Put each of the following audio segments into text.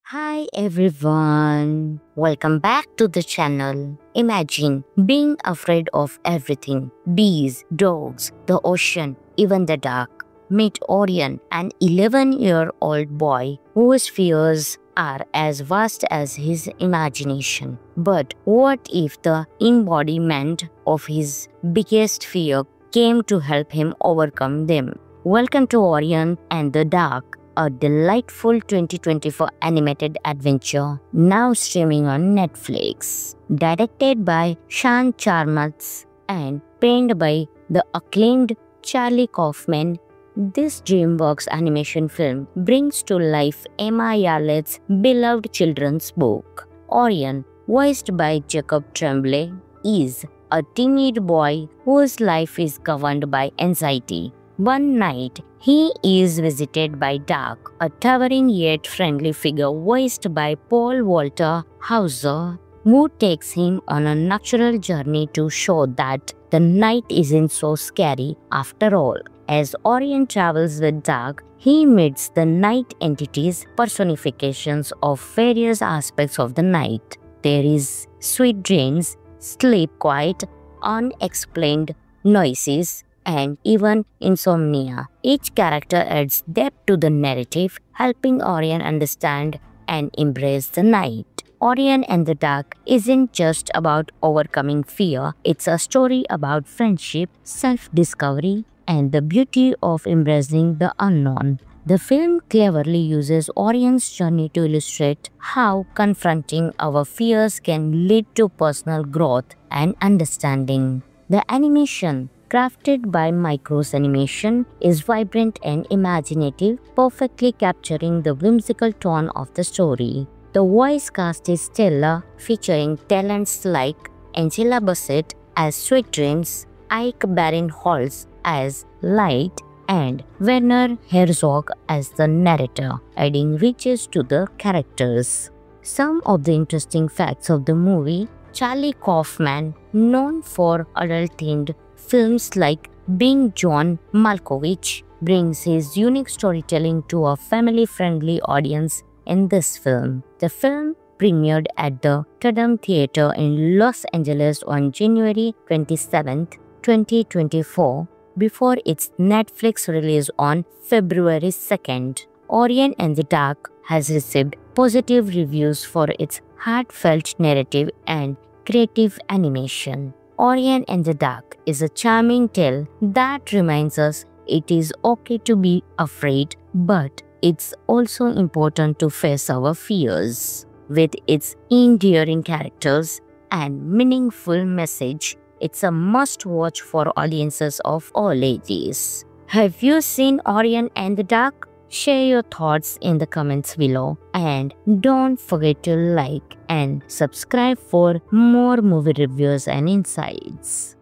Hi everyone, welcome back to the channel. Imagine being afraid of everything: bees, dogs, the ocean, even the dark. Meet Orion, an 11-year-old boy whose fears are as vast as his imagination. But what if the embodiment of his biggest fear came to help him overcome them? Welcome to Orion and the Dark, a delightful 2024 animated adventure now streaming on Netflix. Directed by Sean Charmatz and penned by the acclaimed Charlie Kaufman, this DreamWorks animation film brings to life Emma Yarlett's beloved children's book. Orion, voiced by Jacob Tremblay, is a timid boy whose life is governed by anxiety. One night, he is visited by Dark, a towering yet friendly figure voiced by Paul Walter Hauser, who takes him on a natural journey to show that the night isn't so scary after all. As Orion travels with Dark, he meets the night entities, personifications of various aspects of the night. There is sweet dreams, sleep quiet, unexplained noises, and even insomnia. Each character adds depth to the narrative, helping Orion understand and embrace the night. Orion and the Dark isn't just about overcoming fear, it's a story about friendship, self-discovery, and the beauty of embracing the unknown. The film cleverly uses Orion's journey to illustrate how confronting our fears can lead to personal growth and understanding. The animation, crafted by Micros Animation, is vibrant and imaginative, perfectly capturing the whimsical tone of the story. The voice cast is stellar, featuring talents like Angela Bassett as Sweet Dreams, Ike Barinholtz as Light, and Werner Herzog as the narrator, adding riches to the characters. Some of the interesting facts of the movie: Charlie Kaufman, known for adult-themed films like Being John Malkovich, brings his unique storytelling to a family-friendly audience in this film. The film premiered at the Tadam Theater in Los Angeles on January 27, 2024, before its Netflix release on February 2nd. Orion and the Dark has received positive reviews for its heartfelt narrative and creative animation. Orion and the Dark is a charming tale that reminds us it is okay to be afraid, but it's also important to face our fears. With its endearing characters and meaningful message, it's a must-watch for audiences of all ages. Have you seen Orion and the Dark? Share your thoughts in the comments below, and don't forget to like and subscribe for more movie reviews and insights.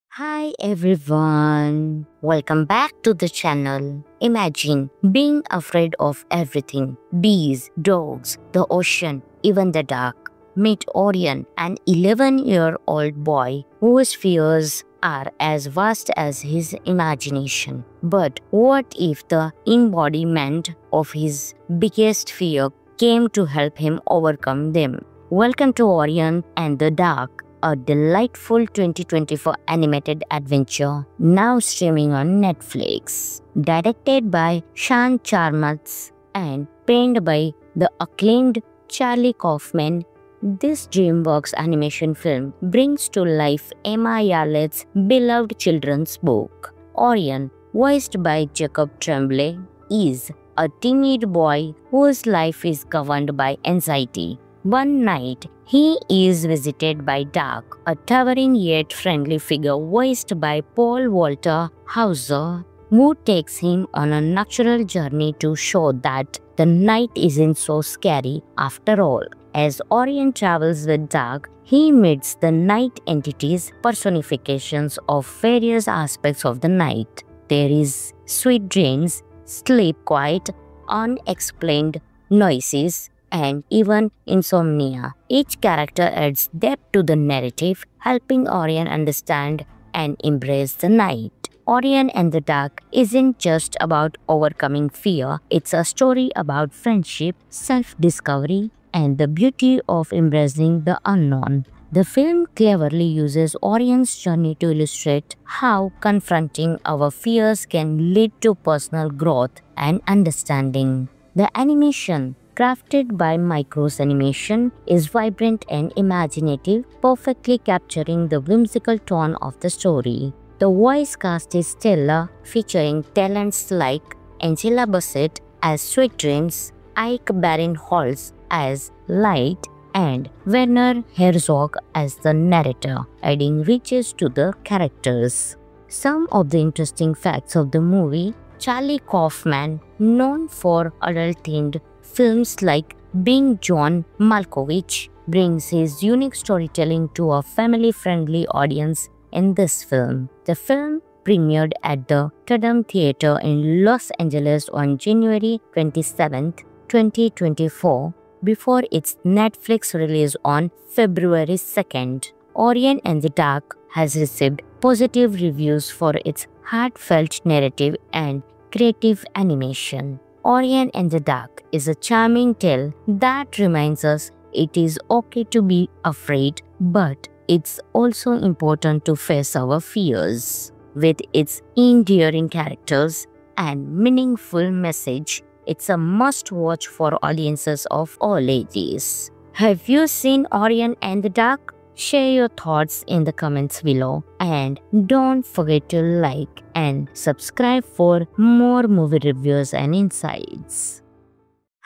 Hi everyone, welcome back to the channel. Imagine being afraid of everything: bees, dogs, the ocean, even the dark. Meet Orion, an 11-year-old boy whose fears are as vast as his imagination. But what if the embodiment of his biggest fear came to help him overcome them? Welcome to Orion and the Dark, a delightful 2024 animated adventure now streaming on Netflix. Directed by Sean Charmatz and penned by the acclaimed Charlie Kaufman, this DreamWorks animation film brings to life Emma Yarlett's beloved children's book. Orion, voiced by Jacob Tremblay, is a timid boy whose life is governed by anxiety. One night, he is visited by Dark, a towering yet friendly figure voiced by Paul Walter Hauser, who takes him on a natural journey to show that the night isn't so scary after all. As Orion travels with Dark, he meets the night entities, personifications of various aspects of the night. There is sweet dreams, sleep quiet, unexplained noises, and even insomnia. Each character adds depth to the narrative, helping Orion understand and embrace the night. Orion and the Dark isn't just about overcoming fear, it's a story about friendship, self-discovery, and the beauty of embracing the unknown. The film cleverly uses Orion's journey to illustrate how confronting our fears can lead to personal growth and understanding. The animation, crafted by Micros Animation, is vibrant and imaginative, perfectly capturing the whimsical tone of the story. The voice cast is stellar, featuring talents like Angela Bassett as Sweet Dreams, Ike Barinholtz as Light, and Werner Herzog as the narrator, adding riches to the characters. Some of the interesting facts of the movie: Charlie Kaufman, known for adult-themed films like Being John Malkovich, brings his unique storytelling to a family-friendly audience in this film. The film premiered at the Tadam Theater in Los Angeles on January 27, 2024, before its Netflix release on February 2nd. Orion and the Dark has received positive reviews for its heartfelt narrative and creative animation. Orion and the Dark is a charming tale that reminds us it is okay to be afraid, but it's also important to face our fears. With its endearing characters and meaningful message, it's a must-watch for audiences of all ages. Have you seen Orion and the Dark? Share your thoughts in the comments below, and don't forget to like and subscribe for more movie reviews and insights.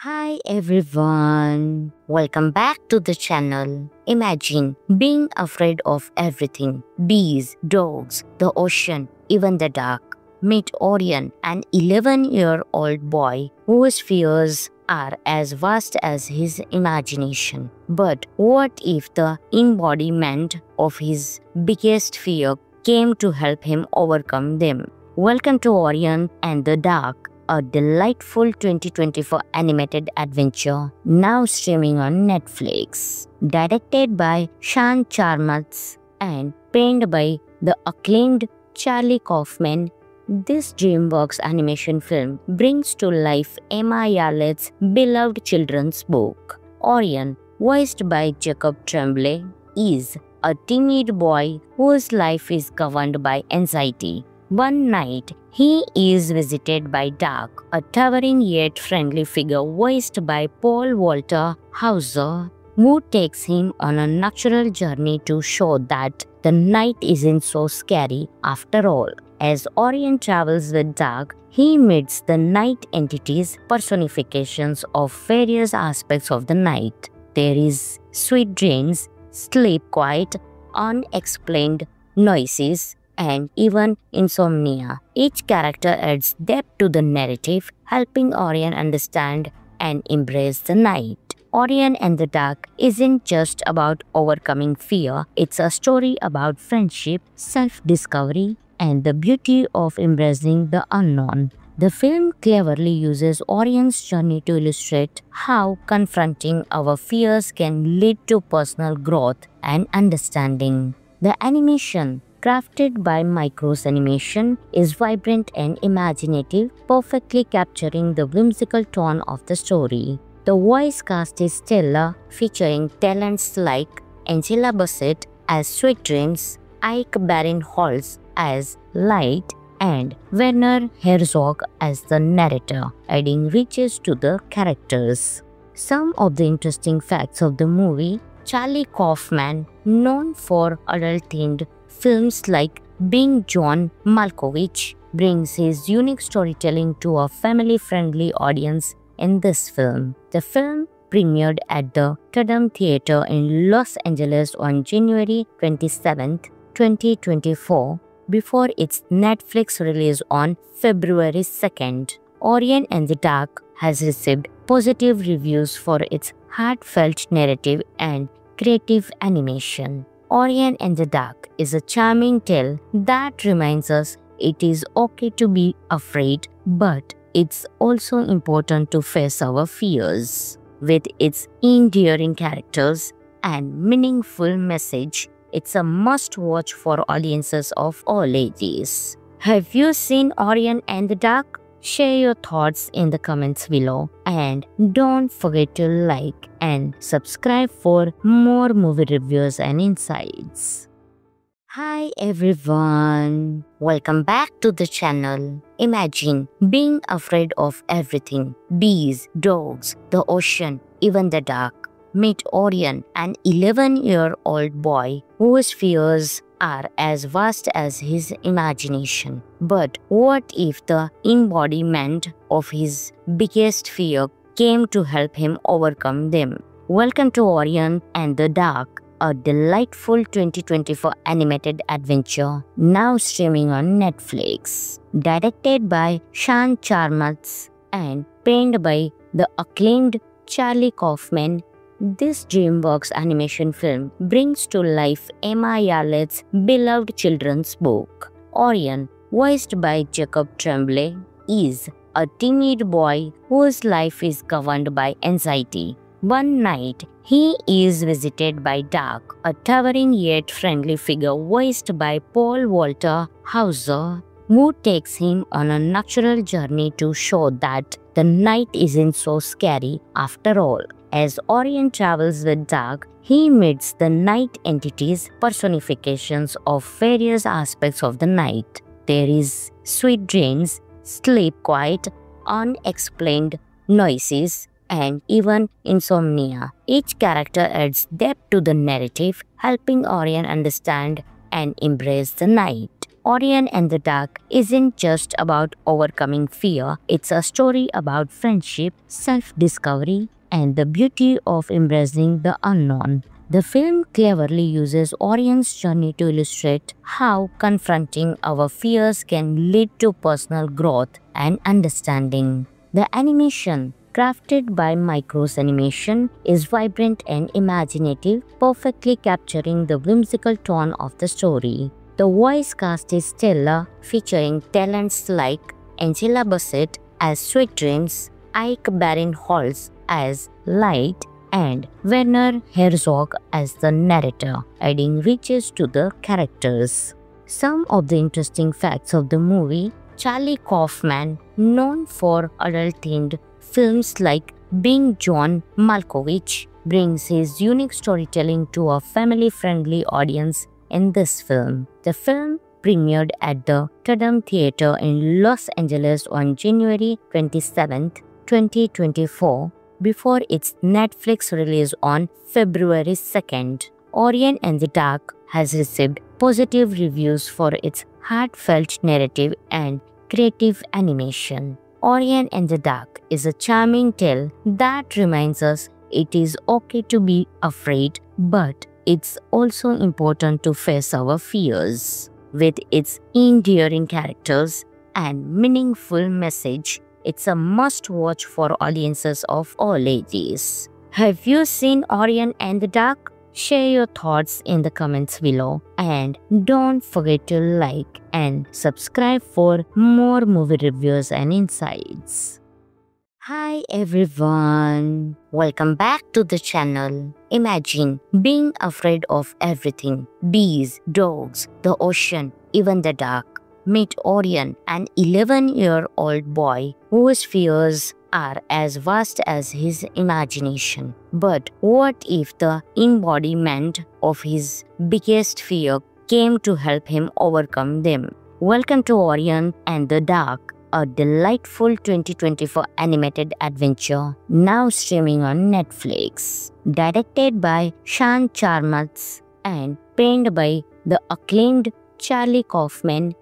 Hi everyone, welcome back to the channel. Imagine being afraid of everything: bees, dogs, the ocean, even the dark. Meet Orion, an 11-year-old boy whose fears are as vast as his imagination. But what if the embodiment of his biggest fear came to help him overcome them? Welcome to Orion and the Dark, a delightful 2024 animated adventure now streaming on Netflix. Directed by Sean Charmatz and penned by the acclaimed Charlie Kaufman, this DreamWorks animation film brings to life Emma Yarlett's beloved children's book. Orion, voiced by Jacob Tremblay, is a timid boy whose life is governed by anxiety. One night, he is visited by Dark, a towering yet friendly figure voiced by Paul Walter Hauser, who takes him on a natural journey to show that the night isn't so scary after all. As Orion travels with Dark, he meets the night entities, personifications of various aspects of the night. There is sweet dreams, sleep quiet, unexplained noises, and even insomnia. Each character adds depth to the narrative, helping Orion understand and embrace the night. Orion and the Dark isn't just about overcoming fear, it's a story about friendship, self-discovery, and the beauty of embracing the unknown. The film cleverly uses Orion's journey to illustrate how confronting our fears can lead to personal growth and understanding. The animation, crafted by Micros Animation, is vibrant and imaginative, perfectly capturing the whimsical tone of the story. The voice cast is stellar, featuring talents like Angela Bassett as Sweet Dreams, Ike Barinholtz as Light, and Werner Herzog as the narrator, adding riches to the characters. Some of the interesting facts of the movie: Charlie Kaufman, known for adult-themed films like Being John Malkovich, brings his unique storytelling to a family-friendly audience in this film. The film premiered at the Tadam Theater in Los Angeles on January 27, 2024, before its Netflix release on February 2nd. Orion and the Dark has received positive reviews for its heartfelt narrative and creative animation. Orion and the Dark is a charming tale that reminds us it is okay to be afraid, but it's also important to face our fears. With its endearing characters and meaningful message, it's a must-watch for audiences of all ages. Have you seen Orion and the Dark? Share your thoughts in the comments below and don't forget to like and subscribe for more movie reviews and insights. Hi everyone, welcome back to the channel. Imagine being afraid of everything: bees, dogs, the ocean, even the dark. Meet Orion, an 11-year-old boy whose fears are as vast as his imagination. But what if the embodiment of his biggest fear came to help him overcome them? Welcome to Orion and the Dark, a delightful 2024 animated adventure now streaming on Netflix. Directed by Sean Charmatz and penned by the acclaimed Charlie Kaufman, this DreamWorks animation film brings to life Emma Yarlett's beloved children's book. Orion, voiced by Jacob Tremblay, is a timid boy whose life is governed by anxiety. One night, he is visited by Dark, a towering yet friendly figure voiced by Paul Walter Hauser, who takes him on a natural journey to show that the night isn't so scary after all. As Orion travels with Dark, he meets the night entities, personifications of various aspects of the night. There is sweet dreams, sleep quiet, unexplained noises, and even insomnia. Each character adds depth to the narrative, helping Orion understand and embrace the night. Orion and the Dark isn't just about overcoming fear, it's a story about friendship, self-discovery, and the beauty of embracing the unknown. The film cleverly uses Orion's journey to illustrate how confronting our fears can lead to personal growth and understanding. The animation, crafted by Micros Animation, is vibrant and imaginative, perfectly capturing the whimsical tone of the story. The voice cast is stellar, featuring talents like Angela Bassett as Sweet Dreams, Ike Barinholtz as Light, and Werner Herzog as the narrator, adding riches to the characters. Some of the interesting facts of the movie: Charlie Kaufman, known for adult-themed films like Being John Malkovich, brings his unique storytelling to a family-friendly audience in this film. The film premiered at the Tadam Theater in Los Angeles on January 27, 2024, before its Netflix release on February 2nd. Orion and the Dark has received positive reviews for its heartfelt narrative and creative animation. Orion and the Dark is a charming tale that reminds us it is okay to be afraid, but it's also important to face our fears. With its endearing characters and meaningful message, it's a must-watch for audiences of all ages. Have you seen Orion and the Dark? Share your thoughts in the comments below and don't forget to like and subscribe for more movie reviews and insights. Hi everyone, welcome back to the channel. Imagine being afraid of everything: bees, dogs, the ocean, even the dark. Meet Orion, an 11-year-old boy whose fears are as vast as his imagination. But what if the embodiment of his biggest fear came to help him overcome them? Welcome to Orion and the Dark, a delightful 2024 animated adventure now streaming on Netflix. Directed by Sean Charmatz and penned by the acclaimed Charlie Kaufman,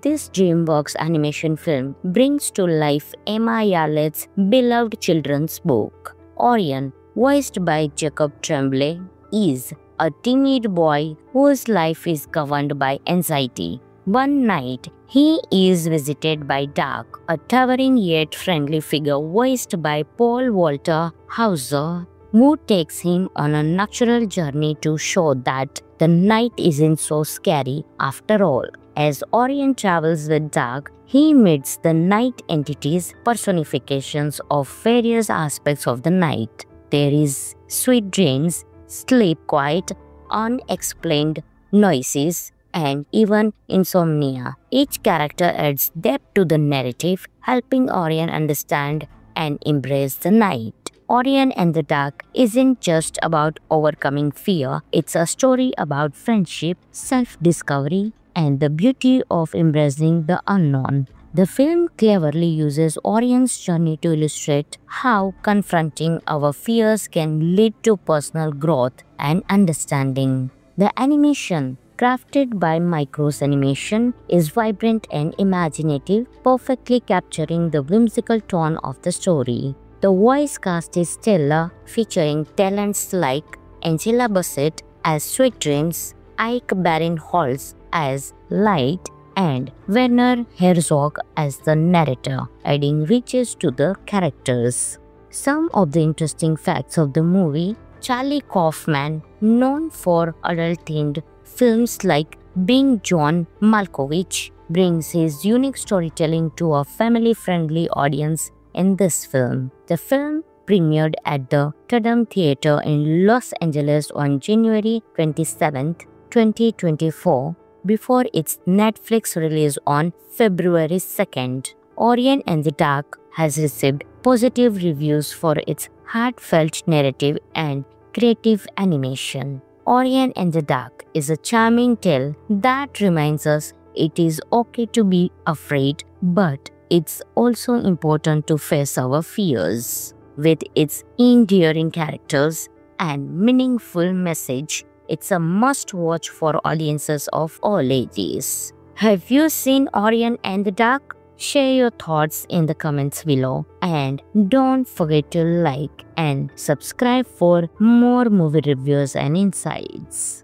this DreamWorks animation film brings to life Emma Yarlett's beloved children's book. Orion, voiced by Jacob Tremblay, is a timid boy whose life is governed by anxiety. One night, he is visited by Dark, a towering yet friendly figure voiced by Paul Walter Hauser, who takes him on a natural journey to show that the night isn't so scary after all. As Orion travels with Dark, he meets the night entities, personifications of various aspects of the night. There is sweet dreams, sleep quiet, unexplained noises, and even insomnia. Each character adds depth to the narrative, helping Orion understand and embrace the night. Orion and the Dark isn't just about overcoming fear, it's a story about friendship, self-discovery, and the beauty of embracing the unknown. The film cleverly uses Orion's journey to illustrate how confronting our fears can lead to personal growth and understanding. The animation, crafted by Micros Animation, is vibrant and imaginative, perfectly capturing the whimsical tone of the story. The voice cast is stellar, featuring talents like Angela Bassett as Sweet Dreams, Ike Barinholtz as Light, and Werner Herzog as the narrator, adding riches to the characters. Some of the interesting facts of the movie: Charlie Kaufman, known for adult-themed films like Being John Malkovich, brings his unique storytelling to a family-friendly audience in this film. The film premiered at the Tadam Theater in Los Angeles on January 27, 2024, before its Netflix release on February 2nd. Orion and the Dark has received positive reviews for its heartfelt narrative and creative animation. Orion and the Dark is a charming tale that reminds us it is okay to be afraid, but it's also important to face our fears. With its endearing characters and meaningful message, it's a must-watch for audiences of all ages. Have you seen Orion and the Dark? Share your thoughts in the comments below, and don't forget to like and subscribe for more movie reviews and insights.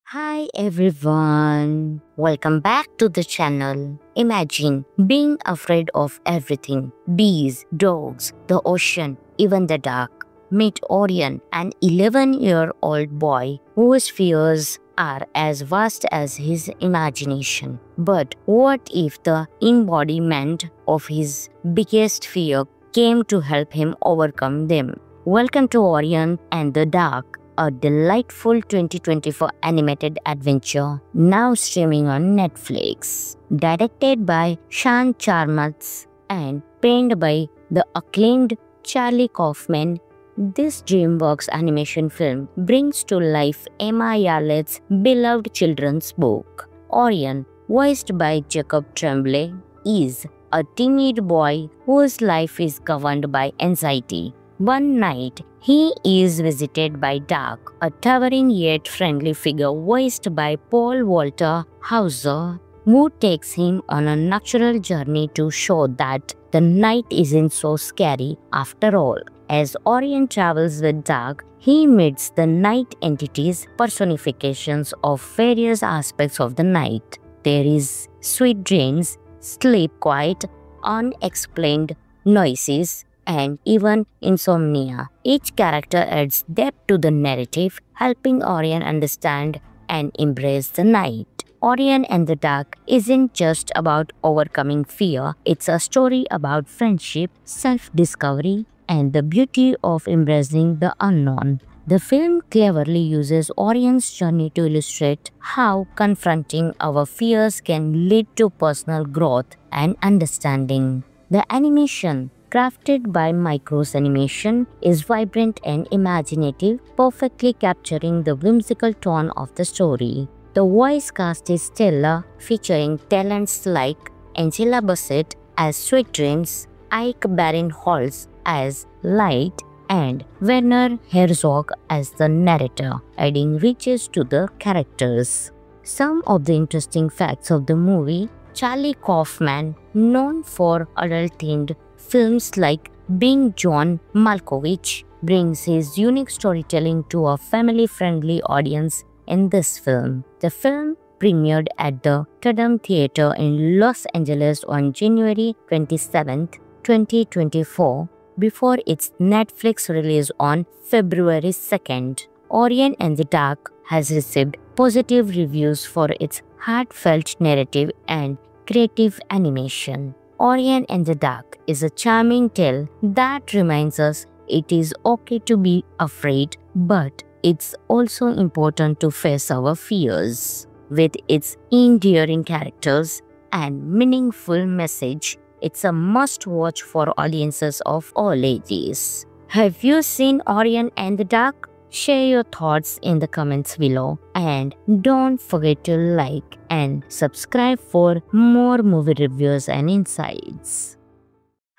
Hi everyone, welcome back to the channel. Imagine being afraid of everything: bees, dogs, the ocean, even the dark. Meet Orion, an 11-year-old boy whose fears are as vast as his imagination. But what if the embodiment of his biggest fear came to help him overcome them? Welcome to Orion and the Dark, a delightful 2024 animated adventure now streaming on Netflix. Directed by Sean Charmatz and penned by the acclaimed Charlie Kaufman, this DreamWorks animation film brings to life Emma Yarlett's beloved children's book. Orion, voiced by Jacob Tremblay, is a timid boy whose life is governed by anxiety. One night, he is visited by Dark, a towering yet friendly figure voiced by Paul Walter Hauser, who takes him on a natural journey to show that the night isn't so scary after all. As Orion travels with Dark, he meets the night entities, personifications of various aspects of the night. There is sweet dreams, sleep quiet, unexplained noises, and even insomnia. Each character adds depth to the narrative, helping Orion understand and embrace the night. Orion and the Dark isn't just about overcoming fear, it's a story about friendship, self-discovery, and the beauty of embracing the unknown. The film cleverly uses Orion's journey to illustrate how confronting our fears can lead to personal growth and understanding. The animation, crafted by Micros Animation, is vibrant and imaginative, perfectly capturing the whimsical tone of the story. The voice cast is stellar, featuring talents like Angela Bassett as Sweet Dreams, Ike Barinholtz as Light, and Werner Herzog as the narrator, adding riches to the characters. Some of the interesting facts of the movie: Charlie Kaufman, known for adult-themed films like Being John Malkovich, brings his unique storytelling to a family-friendly audience in this film. The film premiered at the Tadam Theater in Los Angeles on January 27, 2024, before its Netflix release on February 2nd. Orion and the Dark has received positive reviews for its heartfelt narrative and creative animation. Orion and the Dark is a charming tale that reminds us it is okay to be afraid, but it's also important to face our fears. With its endearing characters and meaningful message, it's a must-watch for audiences of all ages. Have you seen Orion and the Dark? Share your thoughts in the comments below and don't forget to like and subscribe for more movie reviews and insights.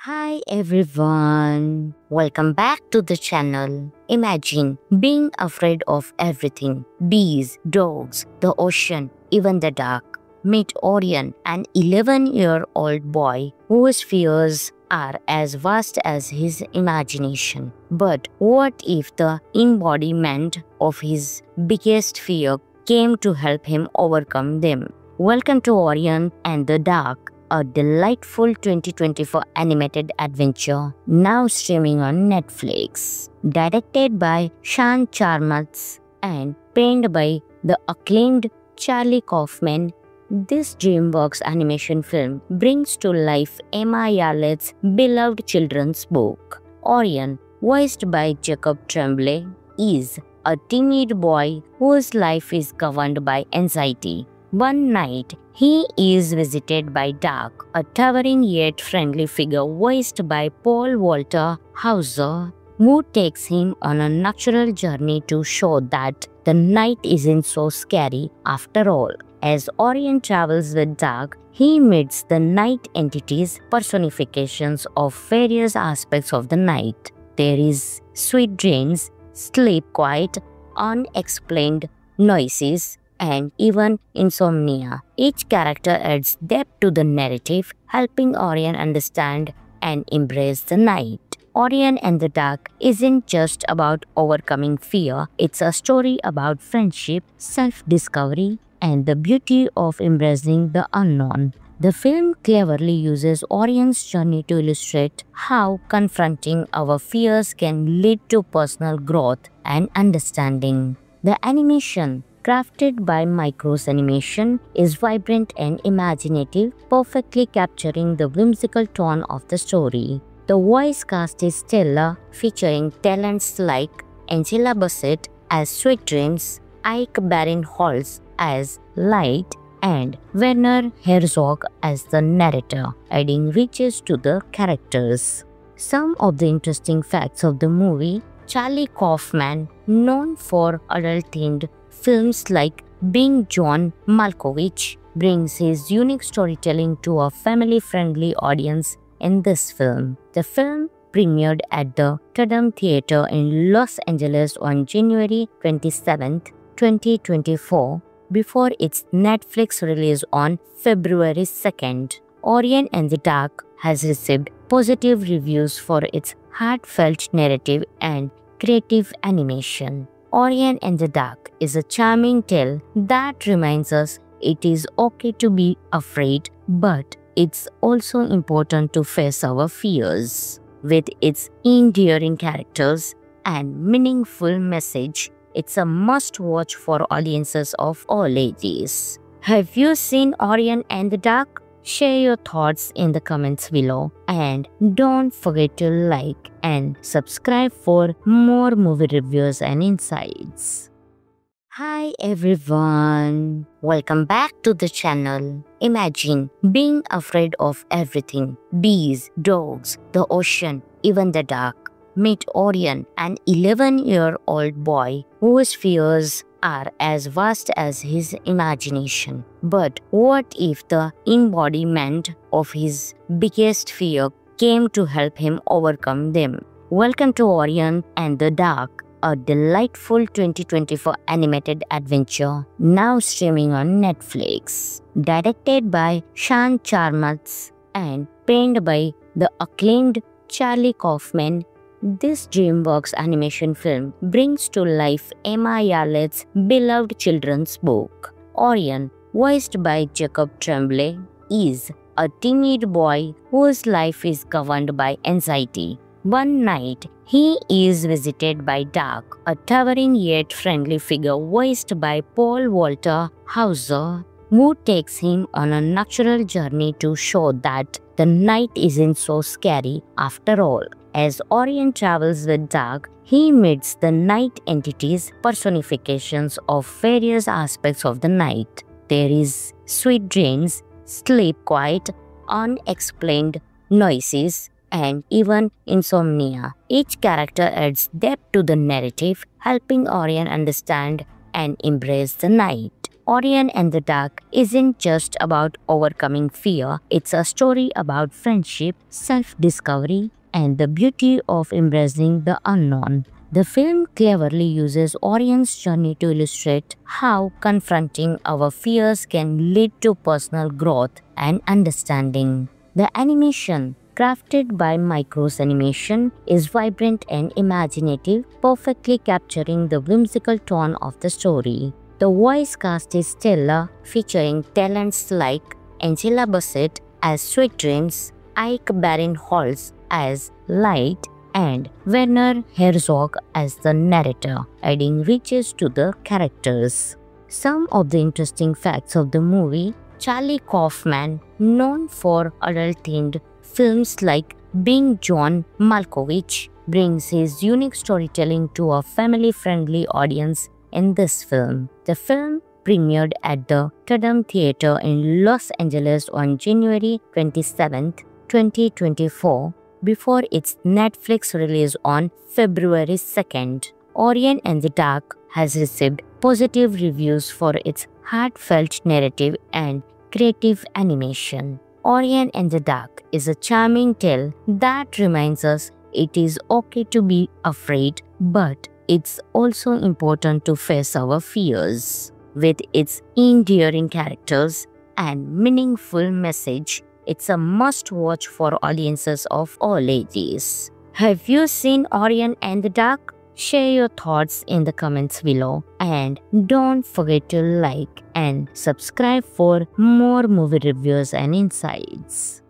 Hi everyone, welcome back to the channel. Imagine being afraid of everything: bees, dogs, the ocean, even the dark. Meet Orion, an 11-year-old boy whose fears are as vast as his imagination. But what if the embodiment of his biggest fear came to help him overcome them? Welcome to Orion and the Dark, a delightful 2024 animated adventure now streaming on Netflix. Directed by Sean Charmatz and penned by the acclaimed Charlie Kaufman, this DreamWorks animation film brings to life Emma Yarlett's beloved children's book. Orion, voiced by Jacob Tremblay, is a timid boy whose life is governed by anxiety. One night, he is visited by Dark, a towering yet friendly figure voiced by Paul Walter Hauser, who takes him on a natural journey to show that the night isn't so scary after all. As Orion travels with Dark, he meets the night entities, personifications of various aspects of the night. There is sweet dreams, sleep quiet, unexplained noises, and even insomnia. Each character adds depth to the narrative, helping Orion understand and embrace the night. Orion and the Dark isn't just about overcoming fear, it's a story about friendship, self-discovery, and the beauty of embracing the unknown. The film cleverly uses Orion's journey to illustrate how confronting our fears can lead to personal growth and understanding. The animation, crafted by Micros Animation, is vibrant and imaginative, perfectly capturing the whimsical tone of the story. The voice cast is stellar, featuring talents like Angela Bassett as Sweet Dreams, Ike Barinholtz as Light, and Werner Herzog as the narrator, adding riches to the characters. Some of the interesting facts of the movie: Charlie Kaufman, known for adult-themed films like Being John Malkovich, brings his unique storytelling to a family-friendly audience in this film. The film premiered at the Tadam Theater in Los Angeles on January 27, 2024, before its Netflix release on February 2nd. Orion and the Dark has received positive reviews for its heartfelt narrative and creative animation. Orion and the Dark is a charming tale that reminds us it is okay to be afraid, but it's also important to face our fears. With its endearing characters and meaningful message, it's a must-watch for audiences of all ages. Have you seen Orion and the Dark? Share your thoughts in the comments below and don't forget to like and subscribe for more movie reviews and insights. Hi everyone, welcome back to the channel. Imagine being afraid of everything: bees, dogs, the ocean, even the dark. Meet Orion, an 11-year-old boy whose fears are as vast as his imagination. But what if the embodiment of his biggest fear came to help him overcome them? Welcome to Orion and the Dark, a delightful 2024 animated adventure now streaming on Netflix. Directed by Sean Charmatz and penned by the acclaimed Charlie Kaufman, this DreamWorks animation film brings to life Emma Yarlett's beloved children's book. Orion, voiced by Jacob Tremblay, is a timid boy whose life is governed by anxiety. One night, he is visited by Dark, a towering yet friendly figure voiced by Paul Walter Hauser, who takes him on a natural journey to show that the night isn't so scary after all. As Orion travels with Dark, he meets the night entities, personifications of various aspects of the night. There is sweet dreams, sleep quiet, unexplained noises, and even insomnia. Each character adds depth to the narrative, helping Orion understand and embrace the night. Orion and the Dark isn't just about overcoming fear, it's a story about friendship, self-discovery, and the beauty of embracing the unknown. The film cleverly uses Orion's journey to illustrate how confronting our fears can lead to personal growth and understanding. The animation, crafted by Micros Animation, is vibrant and imaginative, perfectly capturing the whimsical tone of the story. The voice cast is stellar, featuring talents like Angela Bassett as Sweet Dreams, Ike Barinholtz as Light, and Werner Herzog as the narrator, adding riches to the characters. Some of the interesting facts of the movie: Charlie Kaufman, known for adult-themed films like Being John Malkovich, brings his unique storytelling to a family-friendly audience in this film. The film premiered at the Tadam Theater in Los Angeles on January 27, 2024, before its Netflix release on February 2nd. Orion and the Dark has received positive reviews for its heartfelt narrative and creative animation. Orion and the Dark is a charming tale that reminds us it is okay to be afraid, but it's also important to face our fears. With its endearing characters and meaningful message, it's a must-watch for audiences of all ages. Have you seen Orion and the Dark? Share your thoughts in the comments below, and don't forget to like and subscribe for more movie reviews and insights.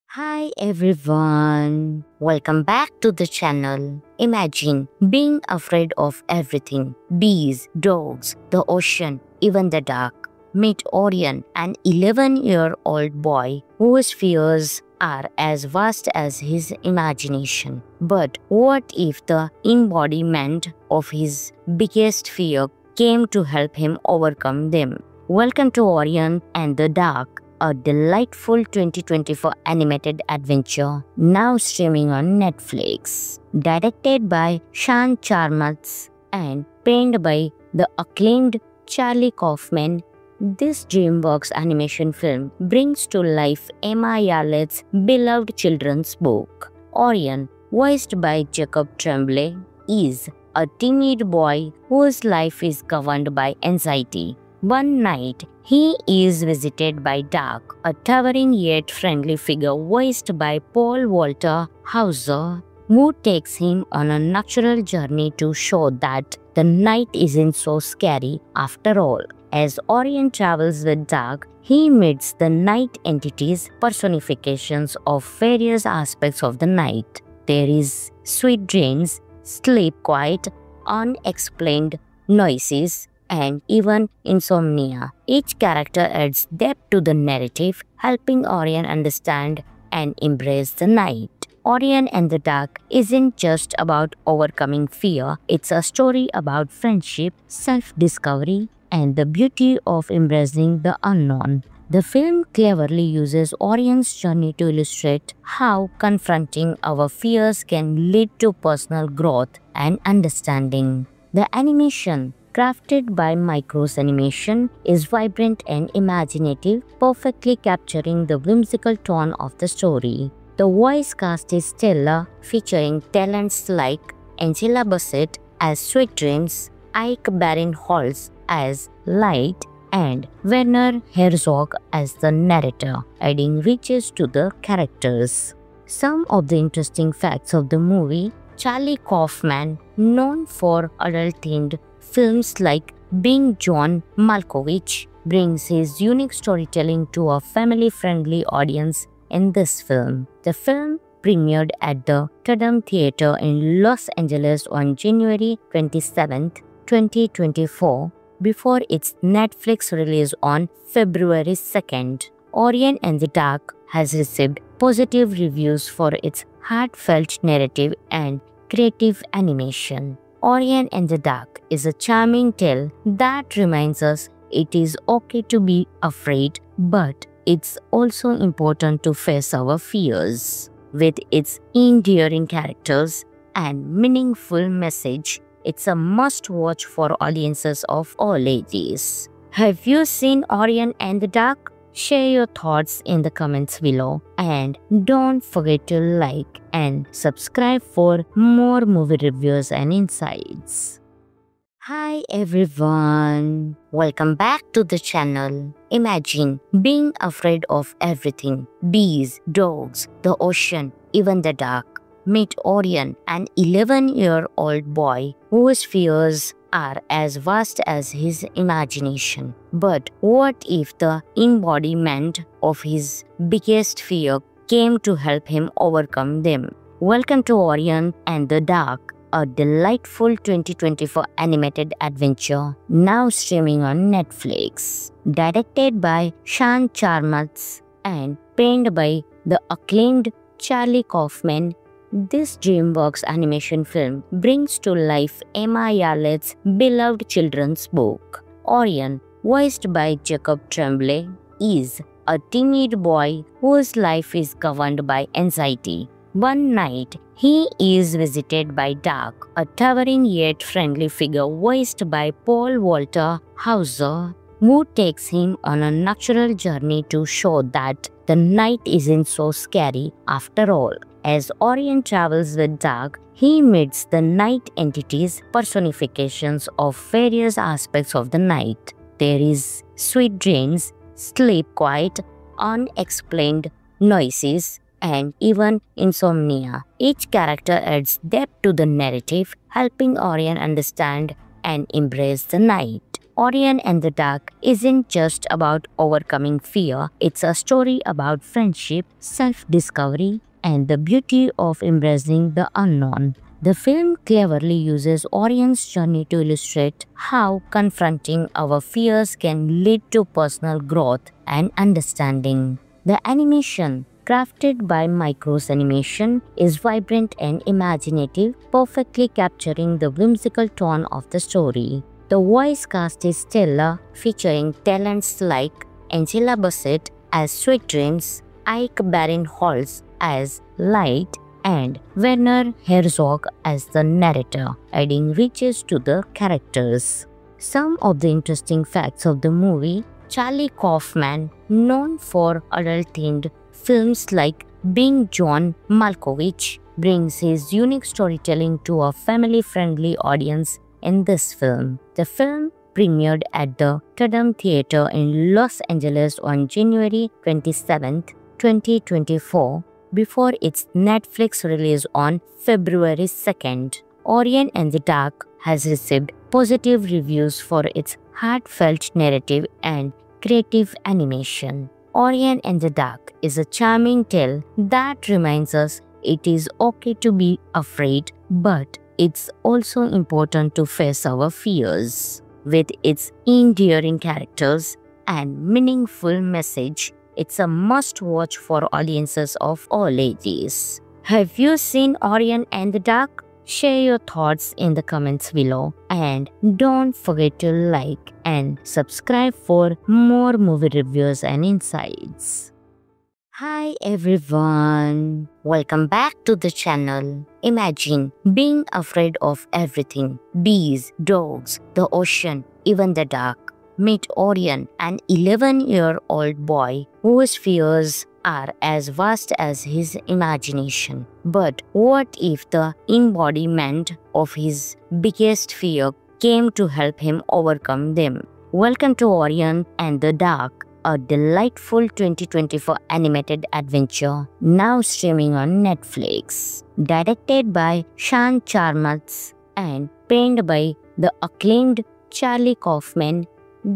Hi everyone, welcome back to the channel. Imagine being afraid of everything: bees, dogs, the ocean, even the dark. Meet Orion, an 11-year-old boy whose fears are as vast as his imagination. But what if the embodiment of his biggest fear came to help him overcome them? Welcome to Orion and the Dark, a delightful 2024 animated adventure now streaming on Netflix. Directed by Sean Charmatz and penned by the acclaimed Charlie Kaufman, this DreamWorks animation film brings to life Emma Yarlett's beloved children's book. Orion, voiced by Jacob Tremblay, is a teenage boy whose life is governed by anxiety. One night, he is visited by Dark, a towering yet friendly figure voiced by Paul Walter Hauser, who takes him on a natural journey to show that the night isn't so scary after all. As Orion travels with Dark, he meets the night entities, personifications of various aspects of the night. There is sweet dreams, sleep quiet, unexplained noises, and even insomnia. Each character adds depth to the narrative, helping Orion understand and embrace the night. Orion and the Dark isn't just about overcoming fear, it's a story about friendship, self-discovery, and the beauty of embracing the unknown. The film cleverly uses Orion's journey to illustrate how confronting our fears can lead to personal growth and understanding. The animation, crafted by Micros Animation, is vibrant and imaginative, perfectly capturing the whimsical tone of the story. The voice cast is stellar, featuring talents like Angela Bassett as Sweet Dreams, Ike Barinholtz as Light, and Werner Herzog as the narrator, adding riches to the characters. Some of the interesting facts of the movie: Charlie Kaufman, known for adult-themed films like Being John Malkovich, brings his unique storytelling to a family-friendly audience in this film. The film premiered at the Tadam Theater in Los Angeles on January 27, 2024, before its Netflix release on February 2nd. Orion and the Dark has received positive reviews for its heartfelt narrative and creative animation. Orion and the Dark is a charming tale that reminds us it is okay to be afraid, but it's also important to face our fears. With its endearing characters and meaningful message, it's a must-watch for audiences of all ages. Have you seen Orion and the Dark? Share your thoughts in the comments below and don't forget to like and subscribe for more movie reviews and insights. Hi everyone, welcome back to the channel. Imagine being afraid of everything: bees, dogs, the ocean, even the dark. Meet Orion, an 11-year-old boy whose fears are as vast as his imagination. But what if the embodiment of his biggest fear came to help him overcome them? Welcome to Orion and the Dark, a delightful 2024 animated adventure now streaming on Netflix. Directed by Sean Charmatz and penned by the acclaimed Charlie Kaufman, this DreamWorks animation film brings to life Emma Yarlett's beloved children's book. Orion, voiced by Jacob Tremblay, is a timid boy whose life is governed by anxiety. One night, he is visited by Dark, a towering yet friendly figure voiced by Paul Walter Hauser, who takes him on a natural journey to show that the night isn't so scary after all. As Orion travels with Dark, he meets the night entities, personifications of various aspects of the night. There is sweet dreams, sleep quiet, unexplained noises, and even insomnia. Each character adds depth to the narrative, helping Orion understand and embrace the night. Orion and the Dark isn't just about overcoming fear, it's a story about friendship, self-discovery, and the beauty of embracing the unknown. The film cleverly uses Orion's journey to illustrate how confronting our fears can lead to personal growth and understanding. The animation, crafted by Micros Animation, is vibrant and imaginative, perfectly capturing the whimsical tone of the story. The voice cast is stellar, featuring talents like Angela Bassett as Sweet Dreams, Ike Barinholtz as Light, and Werner Herzog as the narrator, adding riches to the characters. Some of the interesting facts of the movie: Charlie Kaufman, known for adult-themed films like Being John Malkovich, brings his unique storytelling to a family-friendly audience in this film. The film premiered at the Tandem Theater in Los Angeles on January 27, 2024, before its Netflix release on February 2nd. Orion and the Dark has received positive reviews for its heartfelt narrative and creative animation. Orion and the Dark is a charming tale that reminds us it is okay to be afraid, but it's also important to face our fears. With its endearing characters and meaningful message, it's a must-watch for audiences of all ages. Have you seen Orion and the Dark? Share your thoughts in the comments below and don't forget to like and subscribe for more movie reviews and insights. Hi everyone, welcome back to the channel. Imagine being afraid of everything: bees, dogs, the ocean, even the dark. Meet Orion, an 11-year-old boy whose fears are as vast as his imagination. But what if the embodiment of his biggest fear came to help him overcome them? Welcome to Orion and the Dark, a delightful 2024 animated adventure now streaming on Netflix. Directed by Sean Charmatz and penned by the acclaimed Charlie Kaufman,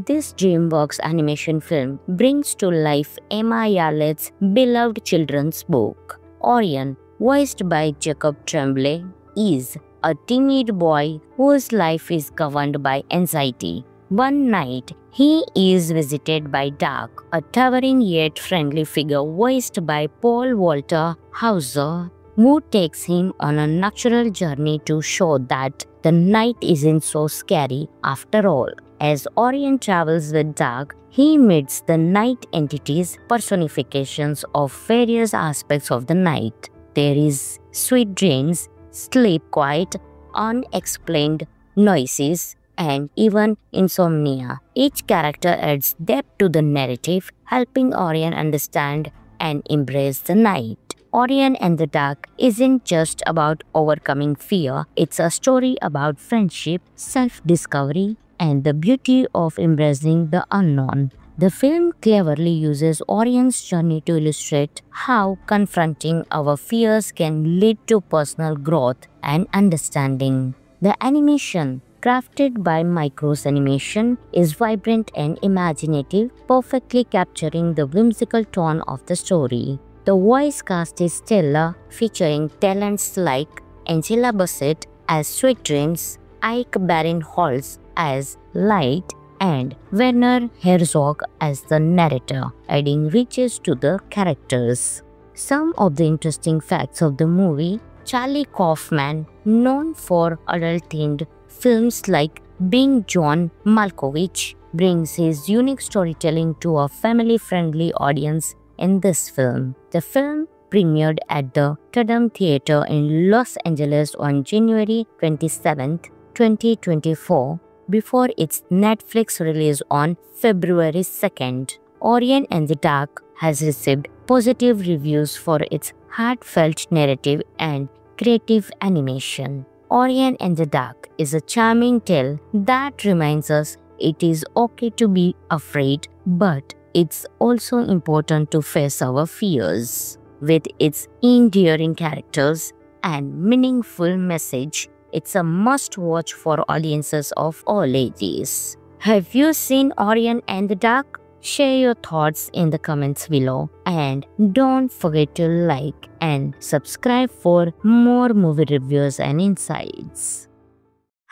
this DreamWorks animation film brings to life Emma Yarlett's beloved children's book. Orion, voiced by Jacob Tremblay, is a timid boy whose life is governed by anxiety. One night, he is visited by Dark, a towering yet friendly figure voiced by Paul Walter Hauser, who takes him on a natural journey to show that the night isn't so scary after all. As Orion travels with Dark, he meets the night entities, personifications of various aspects of the night. There is sweet dreams, sleep quiet, unexplained noises, and even insomnia. Each character adds depth to the narrative, helping Orion understand and embrace the night. Orion and the Dark isn't just about overcoming fear, it's a story about friendship, self-discovery, and the beauty of embracing the unknown. The film cleverly uses Orion's journey to illustrate how confronting our fears can lead to personal growth and understanding. The animation, crafted by Micros Animation, is vibrant and imaginative, perfectly capturing the whimsical tone of the story. The voice cast is stellar, featuring talents like Angela Bassett as Sweet Dreams, Ike Barinholtz as Light, and Werner Herzog as the narrator, adding riches to the characters. Some of the interesting facts of the movie: Charlie Kaufman, known for adult-themed films like Being John Malkovich, brings his unique storytelling to a family-friendly audience in this film. The film premiered at the Tadam Theater in Los Angeles on January 27, 2024, before its Netflix release on February 2nd. Orion and the Dark has received positive reviews for its heartfelt narrative and creative animation. Orion and the Dark is a charming tale that reminds us it is okay to be afraid, but it's also important to face our fears. With its endearing characters and meaningful message, it's a must-watch for audiences of all ages. Have you seen Orion and the Dark? Share your thoughts in the comments below, and don't forget to like and subscribe for more movie reviews and insights.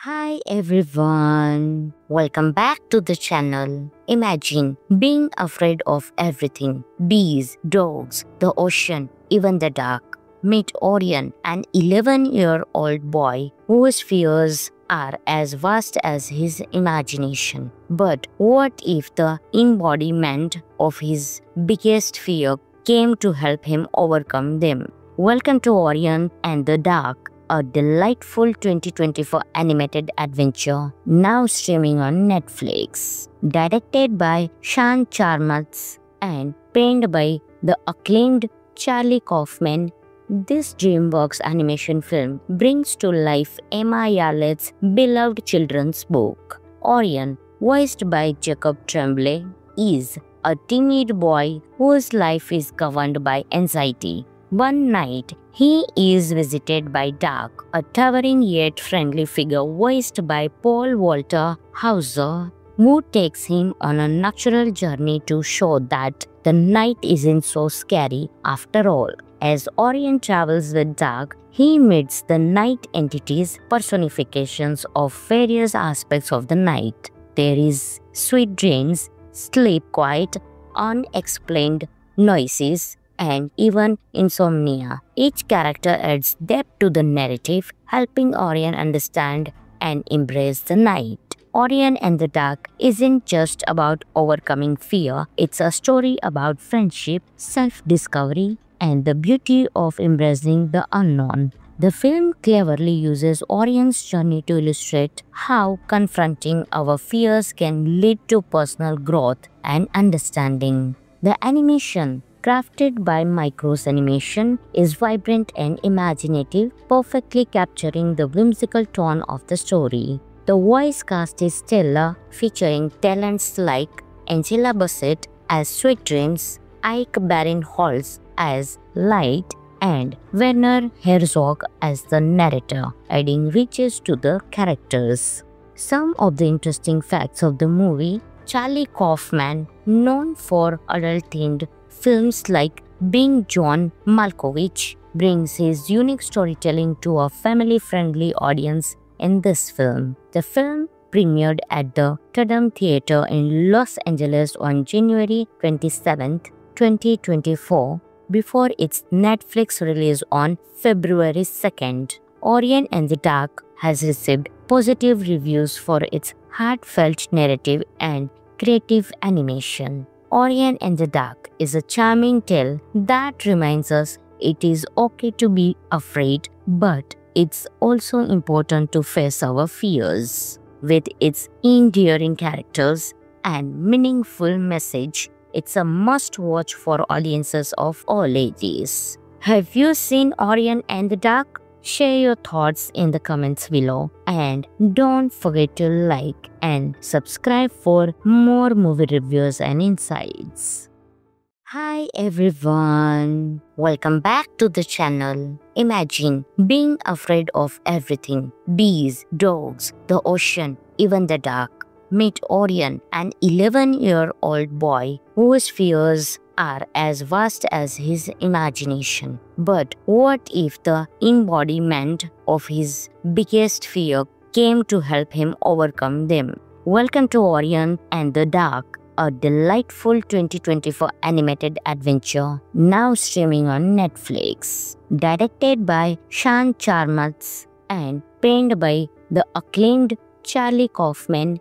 Hi everyone, welcome back to the channel. Imagine being afraid of everything: bees, dogs, the ocean, even the dark. Meet Orion, an 11-year-old boy whose fears are as vast as his imagination. But what if the embodiment of his biggest fear came to help him overcome them? Welcome to Orion and the Dark, a delightful 2024 animated adventure now streaming on Netflix. Directed by Sean Charmatz and penned by the acclaimed Charlie Kaufman, this DreamWorks animation film brings to life Emma Yarlett's beloved children's book. Orion, voiced by Jacob Tremblay, is a teenage boy whose life is governed by anxiety. One night, he is visited by Dark, a towering yet friendly figure voiced by Paul Walter Hauser, who takes him on a natural journey to show that the night isn't so scary after all. As Orion travels with Dark, he meets the night entities, personifications of various aspects of the night. There is sweet dreams, sleep quiet, unexplained noises, and even insomnia. Each character adds depth to the narrative, helping Orion understand and embrace the night. Orion and the Dark isn't just about overcoming fear, it's a story about friendship, self-discovery, and the beauty of embracing the unknown. The film cleverly uses Orion's journey to illustrate how confronting our fears can lead to personal growth and understanding. The animation, crafted by Micros Animation, is vibrant and imaginative, perfectly capturing the whimsical tone of the story. The voice cast is stellar, featuring talents like Angela Bassett as Sweet Dreams, Ike Barinholtz as Light, and Werner Herzog as the narrator, adding riches to the characters. Some of the interesting facts of the movie: Charlie Kaufman, known for adult-themed films like Being John Malkovich, brings his unique storytelling to a family-friendly audience in this film. The film premiered at the Tadam Theater in Los Angeles on January 27, 2024, before its Netflix release on February 2nd. Orion and the Dark has received positive reviews for its heartfelt narrative and creative animation. Orion and the Dark is a charming tale that reminds us it is okay to be afraid, but it's also important to face our fears. With its endearing characters and meaningful message, it's a must-watch for audiences of all ages. Have you seen Orion and the Dark? Share your thoughts in the comments below and don't forget to like and subscribe for more movie reviews and insights. Hi everyone, welcome back to the channel. Imagine being afraid of everything: bees, dogs, the ocean, even the dark. Meet Orion, an 11-year-old boy whose fears are as vast as his imagination. But what if the embodiment of his biggest fear came to help him overcome them? Welcome to Orion and the Dark, a delightful 2024 animated adventure now streaming on Netflix. Directed by Sean Charmatz and penned by the acclaimed Charlie Kaufman,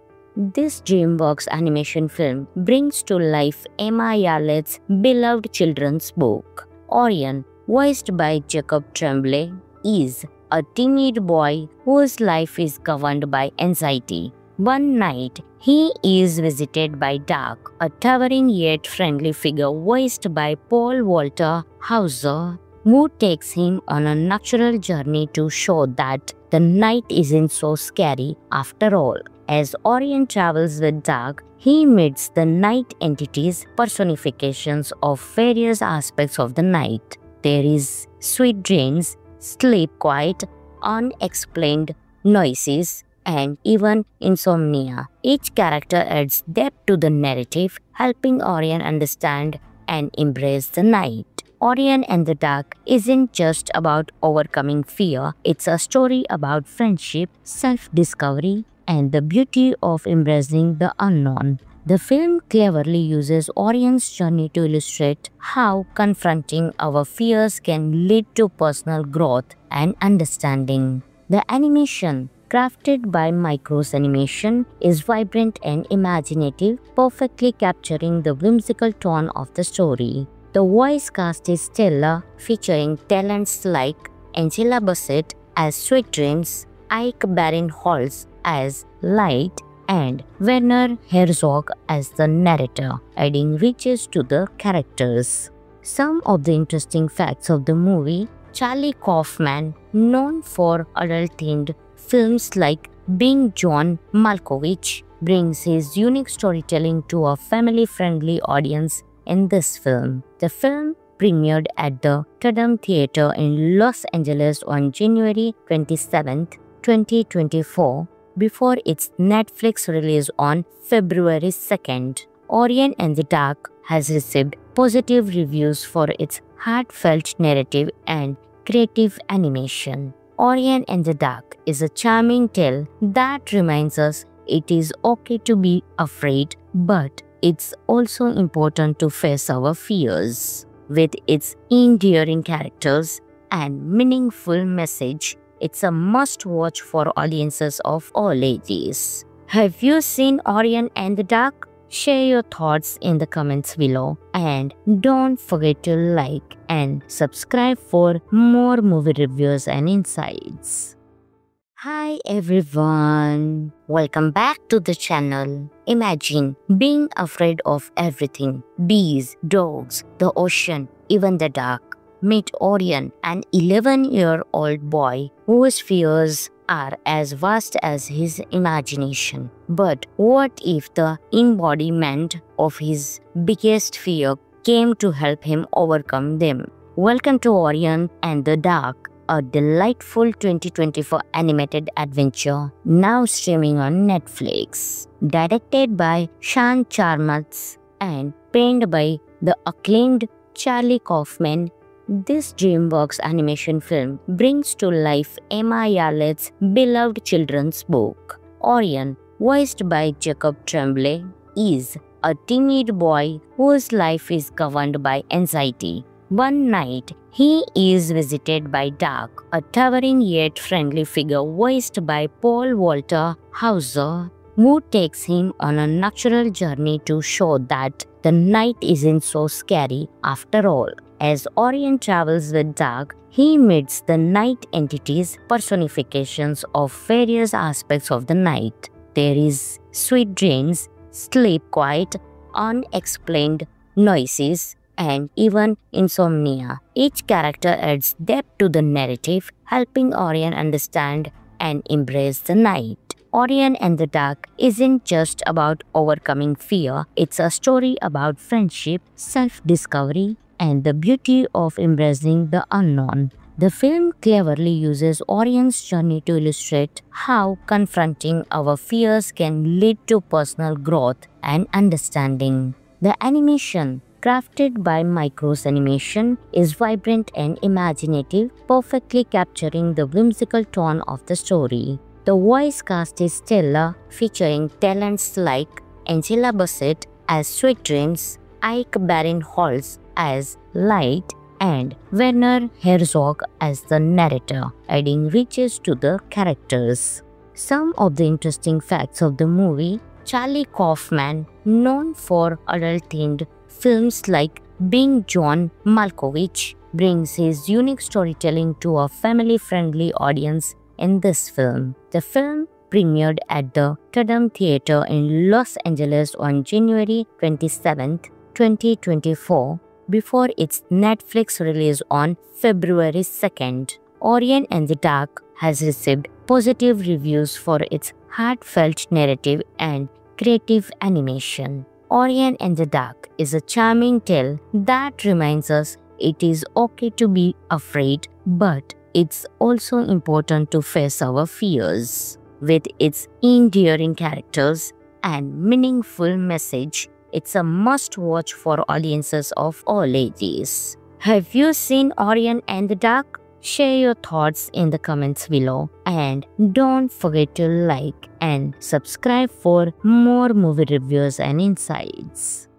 this DreamWorks animation film brings to life Emma Yarlett's beloved children's book. Orion, voiced by Jacob Tremblay, is a timid boy whose life is governed by anxiety. One night, he is visited by Dark, a towering yet friendly figure voiced by Paul Walter Hauser, who takes him on a natural journey to show that the night isn't so scary after all. As Orion travels with Dark, he meets the night entities, personifications of various aspects of the night. There is sweet dreams, sleep quiet, unexplained noises, and even insomnia. Each character adds depth to the narrative, helping Orion understand and embrace the night. Orion and the Dark isn't just about overcoming fear, it's a story about friendship, self-discovery, and the beauty of embracing the unknown. The film cleverly uses Orion's journey to illustrate how confronting our fears can lead to personal growth and understanding. The animation, crafted by Micros Animation, is vibrant and imaginative, perfectly capturing the whimsical tone of the story. The voice cast is stellar, featuring talents like Angela Bassett as Sweet Dreams, Ike Barinholtz as Light, and Werner Herzog as the narrator, adding riches to the characters. Some of the interesting facts of the movie: Charlie Kaufman, known for adult-themed films like Being John Malkovich, brings his unique storytelling to a family-friendly audience in this film. The film premiered at the Tadam Theater in Los Angeles on January 27, 2024, before its Netflix release on February 2nd. Orion and the Dark has received positive reviews for its heartfelt narrative and creative animation. Orion and the Dark is a charming tale that reminds us it is okay to be afraid, but it's also important to face our fears. With its endearing characters and meaningful message, it's a must-watch for audiences of all ages. Have you seen Orion and the Dark? Share your thoughts in the comments below and don't forget to like and subscribe for more movie reviews and insights. Hi everyone, welcome back to the channel. Imagine being afraid of everything: bees, dogs, the ocean, even the dark. Meet Orion, an 11-year-old boy whose fears are as vast as his imagination. But what if the embodiment of his biggest fear came to help him overcome them? Welcome to Orion and the Dark, a delightful 2024 animated adventure now streaming on Netflix. Directed by Sean Charmatz and penned by the acclaimed Charlie Kaufman, this DreamWorks animation film brings to life Emma Yarlett's beloved children's book. Orion, voiced by Jacob Tremblay, is a timid boy whose life is governed by anxiety. One night, he is visited by Doug, a towering yet friendly figure voiced by Paul Walter Hauser, who takes him on a natural journey to show that the night isn't so scary after all. As Orion travels with Doug, he meets the night entities, personifications of various aspects of the night. There is sweet dreams, sleep quiet, unexplained noises, and even insomnia. Each character adds depth to the narrative, helping Orion understand and embrace the night. Orion and the Dark isn't just about overcoming fear, it's a story about friendship, self-discovery, and the beauty of embracing the unknown. The film cleverly uses Orion's journey to illustrate how confronting our fears can lead to personal growth and understanding. The animation, crafted by Micros Animation, is vibrant and imaginative, perfectly capturing the whimsical tone of the story. The voice cast is stellar, featuring talents like Angela Bassett as Sweet Dreams, Ike Barinholtz as Light, and Werner Herzog as the narrator, adding riches to the characters. Some of the interesting facts of the movie: Charlie Kaufman, known for adult-themed films like Being John Malkovich, brings his unique storytelling to a family-friendly audience in this film. The film premiered at the Tadam Theater in Los Angeles on January 27, 2024, before its Netflix release on February 2nd. Orion and the Dark has received positive reviews for its heartfelt narrative and creative animation. Orion and the Dark is a charming tale that reminds us it is okay to be afraid, but it's also important to face our fears. With its endearing characters and meaningful message, it's a must-watch for audiences of all ages. Have you seen Orion and the Dark? Share your thoughts in the comments below, and don't forget to like and subscribe for more movie reviews and insights.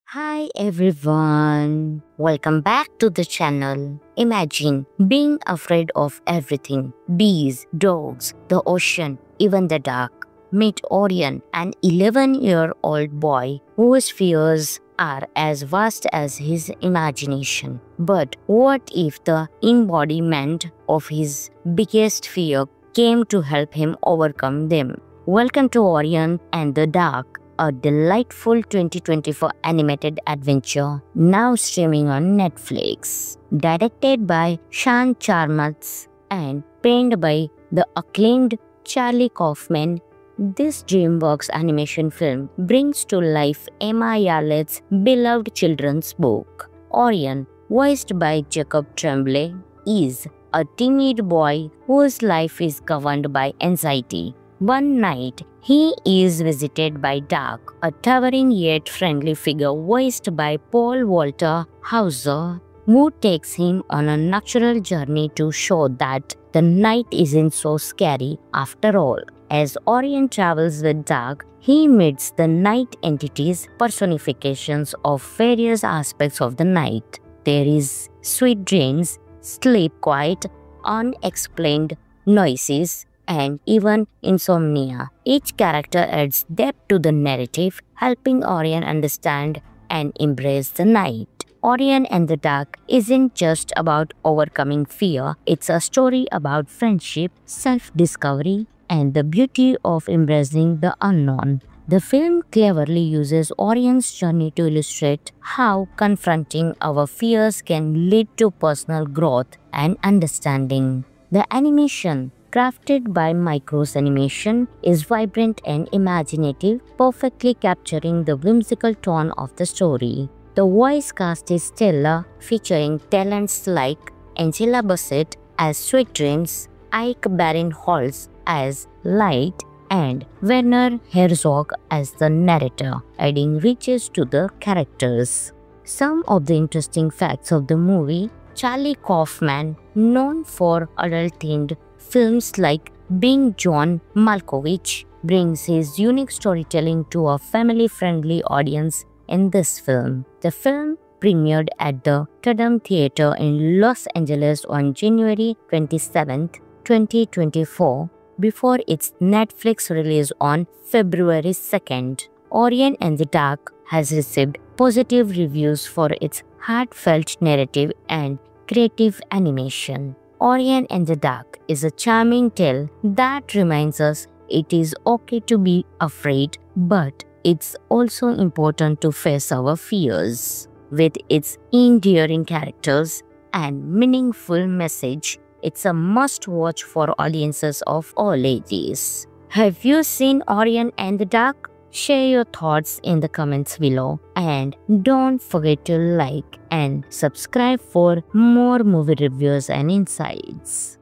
Hi everyone, welcome back to the channel. Imagine being afraid of everything: bees, dogs, the ocean, even the dark. Meet Orion, an 11-year-old boy whose fears are as vast as his imagination. But what if the embodiment of his biggest fear came to help him overcome them? Welcome to Orion and the Dark, a delightful 2024 animated adventure now streaming on Netflix. Directed by Sean Charmatz and penned by the acclaimed Charlie Kaufman, this DreamWorks animation film brings to life Emma Yarlett's beloved children's book. Orion, voiced by Jacob Tremblay, is a timid boy whose life is governed by anxiety. One night, he is visited by Doug, a towering yet friendly figure voiced by Paul Walter Hauser, who takes him on a natural journey to show that the night isn't so scary after all. As Orion travels with Doug, he meets the night entities, personifications of various aspects of the night. There is sweet dreams, sleep quiet, unexplained noises, and even insomnia. Each character adds depth to the narrative, helping Orion understand and embrace the night. Orion and the Dark isn't just about overcoming fear, it's a story about friendship, self-discovery, and the beauty of embracing the unknown. The film cleverly uses Orion's journey to illustrate how confronting our fears can lead to personal growth and understanding. The animation, crafted by Micros Animation, is vibrant and imaginative, perfectly capturing the whimsical tone of the story. The voice cast is stellar, featuring talents like Angela Bassett as Sweet Dreams, Ike Barinholtz as Light, and Werner Herzog as the narrator, adding riches to the characters. Some of the interesting facts of the movie: Charlie Kaufman, known for adult-themed films like Being John Malkovich, brings his unique storytelling to a family-friendly audience in this film. The film premiered at the Tadam Theatre in Los Angeles on January 27, 2024, before its Netflix release on February 2nd. Orion and the Dark has received positive reviews for its heartfelt narrative and creative animation. Orion and the Dark is a charming tale that reminds us it is okay to be afraid, but it's also important to face our fears. With its endearing characters and meaningful message, it's a must-watch for audiences of all ages. Have you seen Orion and the Dark? Share your thoughts in the comments below, and don't forget to like and subscribe for more movie reviews and insights.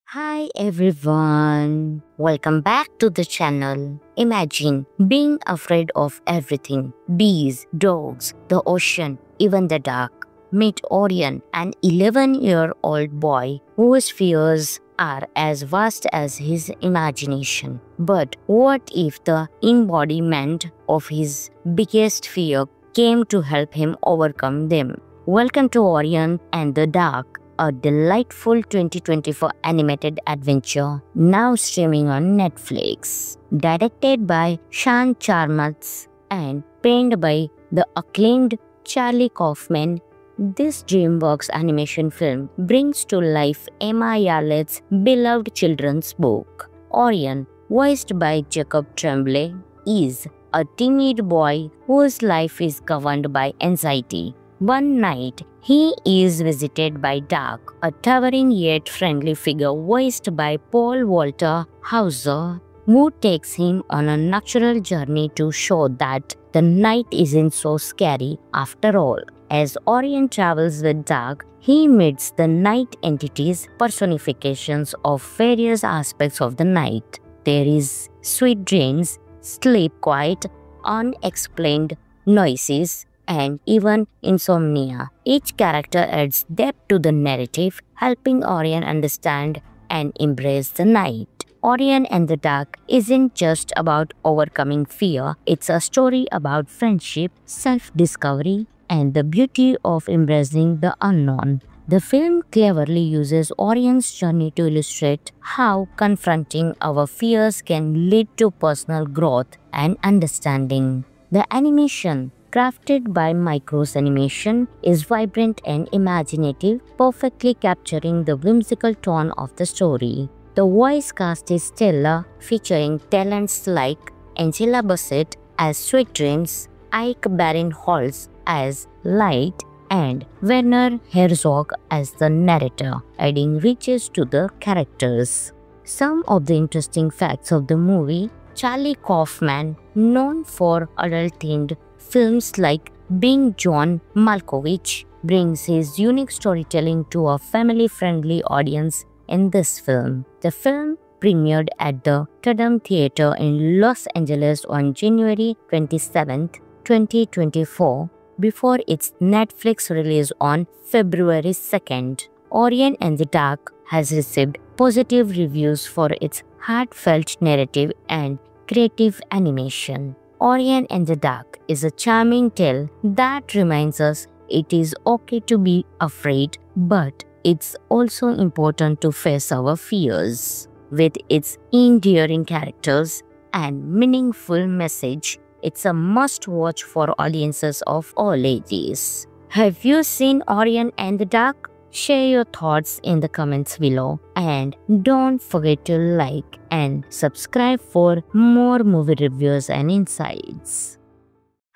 Hi everyone, welcome back to the channel. Imagine being afraid of everything: bees, dogs, the ocean, even the dark. Meet Orion, an 11-year-old boy whose fears are as vast as his imagination. But what if the embodiment of his biggest fear came to help him overcome them? Welcome to Orion and the Dark, a delightful 2024 animated adventure now streaming on Netflix. Directed by Sean Charmatz and penned by the acclaimed Charlie Kaufman, this DreamWorks animation film brings to life Emma Yarlett's beloved children's book. Orion, voiced by Jacob Tremblay, is a teenage boy whose life is governed by anxiety. One night, he is visited by Dark, a towering yet friendly figure voiced by Paul Walter Hauser, who takes him on a natural journey to show that the night isn't so scary after all. As Orion travels with Dark, he meets the night entities, personifications of various aspects of the night. There is sweet dreams, sleep quiet, unexplained noises, and even insomnia. Each character adds depth to the narrative, helping Orion understand and embrace the night. Orion and the Dark isn't just about overcoming fear, it's a story about friendship, self-discovery, and the beauty of embracing the unknown. The film cleverly uses Orion's journey to illustrate how confronting our fears can lead to personal growth and understanding. The animation, crafted by Micros Animation, is vibrant and imaginative, perfectly capturing the whimsical tone of the story. The voice cast is stellar, featuring talents like Angela Bassett as Sweet Dreams, Ike Barinholtz as Light, and Werner Herzog as the narrator, adding riches to the characters. Some of the interesting facts of the movie: Charlie Kaufman, known for adult-themed films like Being John Malkovich, brings his unique storytelling to a family-friendly audience in this film. The film premiered at the Tadam Theatre in Los Angeles on January 27, 2024, before its Netflix release on February 2nd. Orion and the Dark has received positive reviews for its heartfelt narrative and creative animation. Orion and the Dark is a charming tale that reminds us it is okay to be afraid, but it's also important to face our fears. With its endearing characters and meaningful message, it's a must-watch for audiences of all ages. Have you seen Orion and the Dark? Share your thoughts in the comments below, and don't forget to like and subscribe for more movie reviews and insights.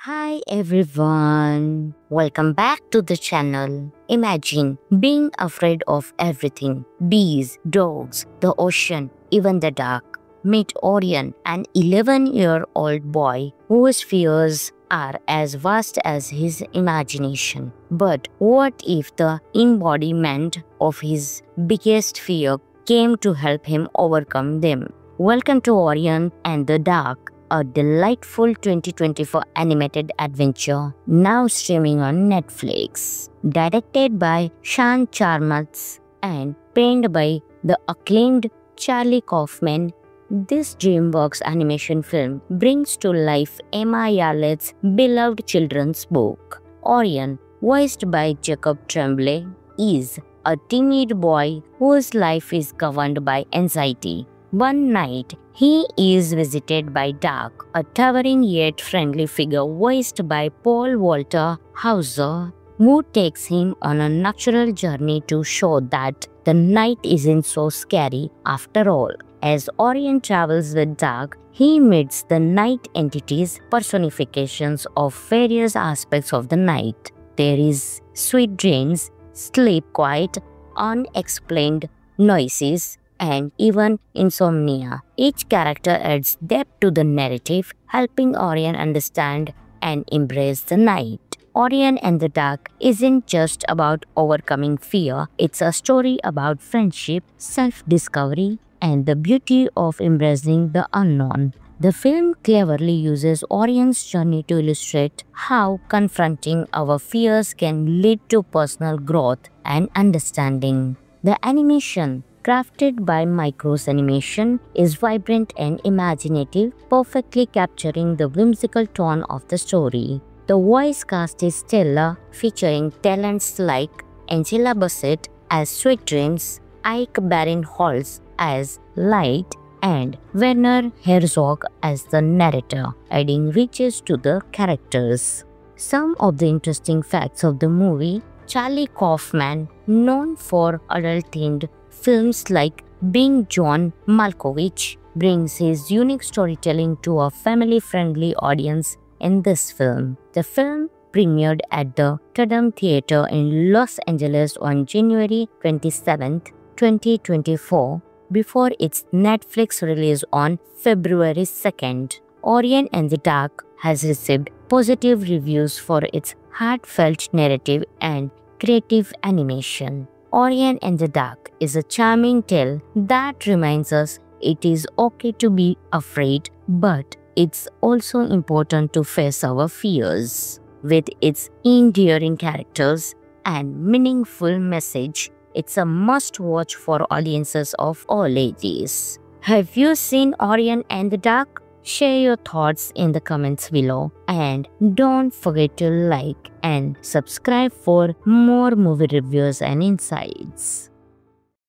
Hi everyone, welcome back to the channel. Imagine being afraid of everything: bees, dogs, the ocean, even the dark. Meet Orion, an 11-year-old boy whose fears are as vast as his imagination. But what if the embodiment of his biggest fear came to help him overcome them? Welcome to Orion and the Dark, a delightful 2024 animated adventure now streaming on Netflix. Directed by Sean Charmatz and penned by the acclaimed Charlie Kaufman, this DreamWorks animation film brings to life Emma Yarlett's beloved children's book. Orion, voiced by Jacob Tremblay, is a timid boy whose life is governed by anxiety. One night, he is visited by Dark, a towering yet friendly figure voiced by Paul Walter Hauser, who takes him on a natural journey to show that the night isn't so scary after all. As Orion travels with Dark, he meets the night entities, personifications of various aspects of the night. There is sweet dreams, sleep quiet, unexplained noises, and even insomnia. Each character adds depth to the narrative, helping Orion understand and embrace the night. Orion and the Dark isn't just about overcoming fear, it's a story about friendship, self-discovery, and the beauty of embracing the unknown. The film cleverly uses Orion's journey to illustrate how confronting our fears can lead to personal growth and understanding. The animation, crafted by Micros Animation, is vibrant and imaginative, perfectly capturing the whimsical tone of the story. The voice cast is stellar, featuring talents like Angela Bassett as Sweet Dreams, Ike Barinholtz as Light, and Werner Herzog as the narrator, adding riches to the characters. Some of the interesting facts of the movie: Charlie Kaufman, known for adult-themed films like Being John Malkovich, brings his unique storytelling to a family-friendly audience in this film. The film premiered at the Tadam Theater in Los Angeles on January 27, 2024, before its Netflix release on February 2nd. Orion and the Dark has received positive reviews for its heartfelt narrative and creative animation. Orion and the Dark is a charming tale that reminds us it is okay to be afraid, but it's also important to face our fears. With its endearing characters and meaningful message, it's a must-watch for audiences of all ages. Have you seen Orion and the Dark? Share your thoughts in the comments below, and don't forget to like and subscribe for more movie reviews and insights.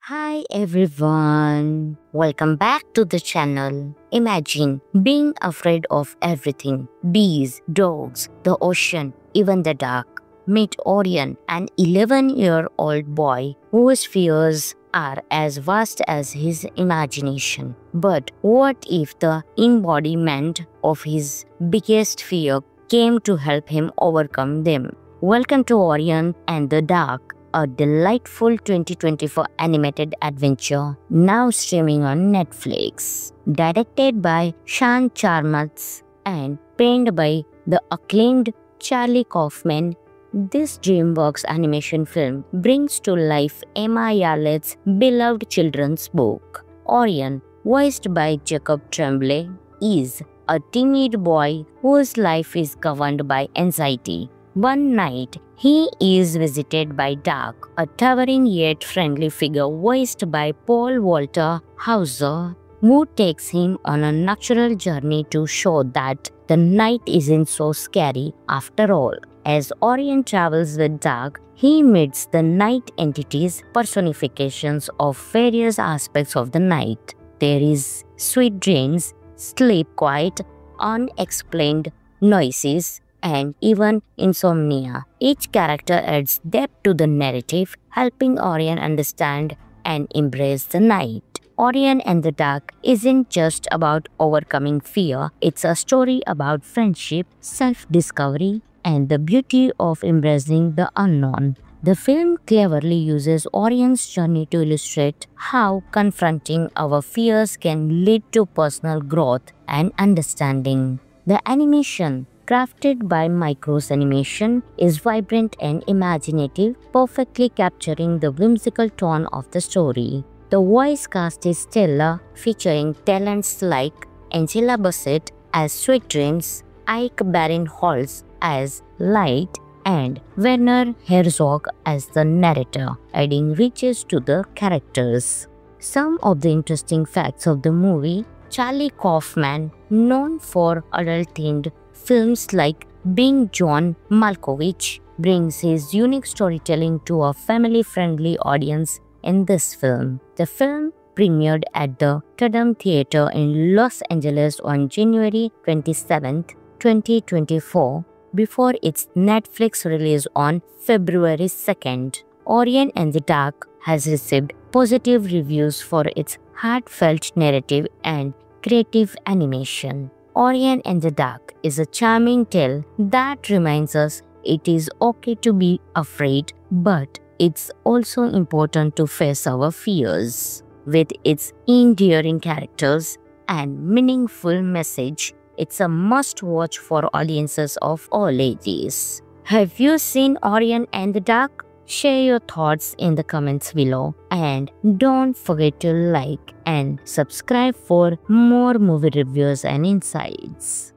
Hi everyone, welcome back to the channel. Imagine being afraid of everything: bees, dogs, the ocean, even the dark. Meet Orion, an 11-year-old boy whose fears are as vast as his imagination. But what if the embodiment of his biggest fear came to help him overcome them? Welcome to Orion and the Dark, a delightful 2024 animated adventure now streaming on Netflix. Directed by Sean Charmatz and penned by the acclaimed Charlie Kaufman, this DreamWorks animation film brings to life Emma Yarlett's beloved children's book. Orion, voiced by Jacob Tremblay, is a timid boy whose life is governed by anxiety. One night, he is visited by Dark, a towering yet friendly figure voiced by Paul Walter Hauser, who takes him on a natural journey to show that the night isn't so scary after all. As Orion travels with Dark, he meets the night entities, personifications of various aspects of the night. There is sweet dreams, sleep quiet, unexplained noises, and even insomnia. Each character adds depth to the narrative, helping Orion understand and embrace the night. Orion and the Dark isn't just about overcoming fear, it's a story about friendship, self-discovery, and the beauty of embracing the unknown. The film cleverly uses Orion's journey to illustrate how confronting our fears can lead to personal growth and understanding. The animation, crafted by Micros Animation, is vibrant and imaginative, perfectly capturing the whimsical tone of the story. The voice cast is stellar, featuring talents like Angela Bassett as Sweet Dreams, Ike Barinholtz as Light, and Werner Herzog as the narrator, adding riches to the characters. Some of the interesting facts of the movie: Charlie Kaufman, known for adult-themed films like Being John Malkovich, brings his unique storytelling to a family-friendly audience in this film. The film premiered at the Tadam Theatre in Los Angeles on January 27, 2024, before its Netflix release on February 2nd. Orion and the Dark has received positive reviews for its heartfelt narrative and creative animation. Orion and the Dark is a charming tale that reminds us it is okay to be afraid, but it's also important to face our fears. With its endearing characters and meaningful message, it's a must-watch for audiences of all ages. Have you seen Orion and the Dark? Share your thoughts in the comments below, and don't forget to like and subscribe for more movie reviews and insights.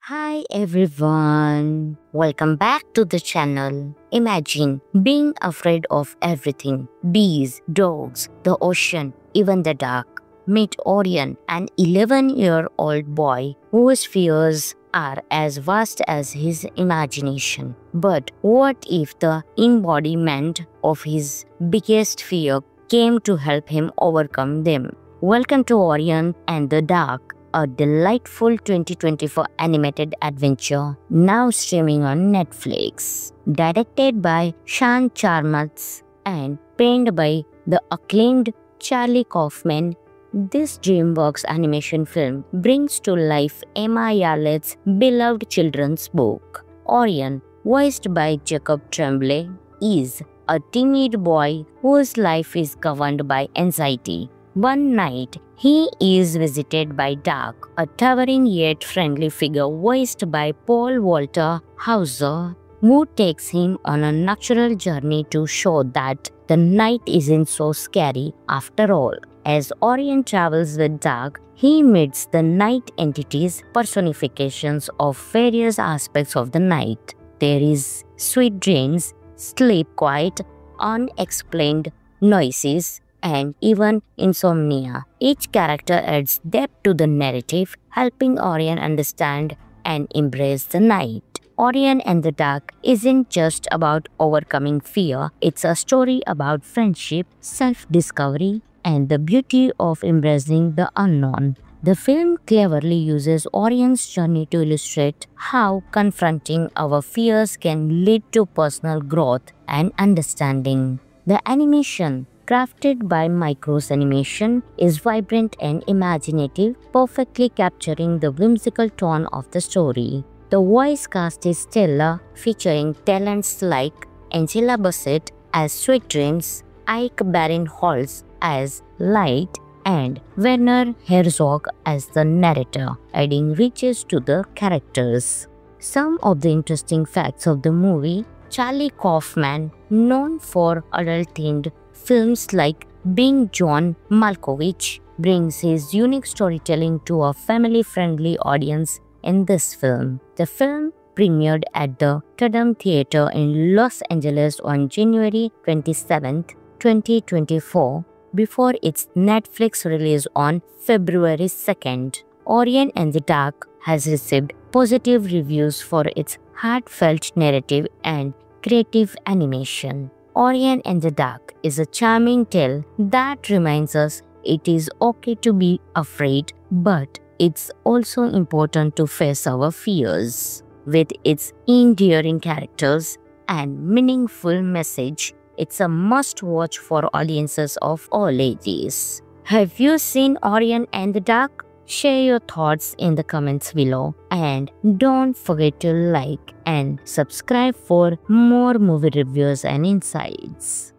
Hi everyone, welcome back to the channel. Imagine being afraid of everything: bees, dogs, the ocean, even the dark. Meet Orion, an 11-year-old boy whose fears are as vast as his imagination. But what if the embodiment of his biggest fear came to help him overcome them? Welcome to Orion and the Dark, a delightful 2024 animated adventure now streaming on Netflix. Directed by Sean Charmatz and penned by the acclaimed Charlie Kaufman, this DreamWorks animation film brings to life Emma Yarlett's beloved children's book. Orion, voiced by Jacob Tremblay, is a timid boy whose life is governed by anxiety. One night, he is visited by Dark, a towering yet friendly figure voiced by Paul Walter Hauser, who takes him on a natural journey to show that the night isn't so scary after all. As Orion travels with Dark, he meets the night entities, personifications of various aspects of the night. There is sweet dreams, sleep quiet, unexplained noises, and even insomnia. Each character adds depth to the narrative, helping Orion understand and embrace the night. Orion and the Dark isn't just about overcoming fear, it's a story about friendship, self-discovery, and the beauty of embracing the unknown. The film cleverly uses Orion's journey to illustrate how confronting our fears can lead to personal growth and understanding. The animation, crafted by Micros Animation, is vibrant and imaginative, perfectly capturing the whimsical tone of the story. The voice cast is stellar, featuring talents like Angela Bassett as Sweet Dreams, Ike Barinholtz as Light, and Werner Herzog as the narrator, adding riches to the characters. Some of the interesting facts of the movie: Charlie Kaufman, known for adult-themed films like Being John Malkovich, brings his unique storytelling to a family-friendly audience in this film. The film premiered at the Tadam Theatre in Los Angeles on January 27, 2024, before its Netflix release on February 2nd. Orion and the Dark has received positive reviews for its heartfelt narrative and creative animation. Orion and the Dark is a charming tale that reminds us it is okay to be afraid, but it's also important to face our fears. With its endearing characters and meaningful message, it's a must-watch for audiences of all ages. Have you seen Orion and the Dark? Share your thoughts in the comments below, and don't forget to like and subscribe for more movie reviews and insights.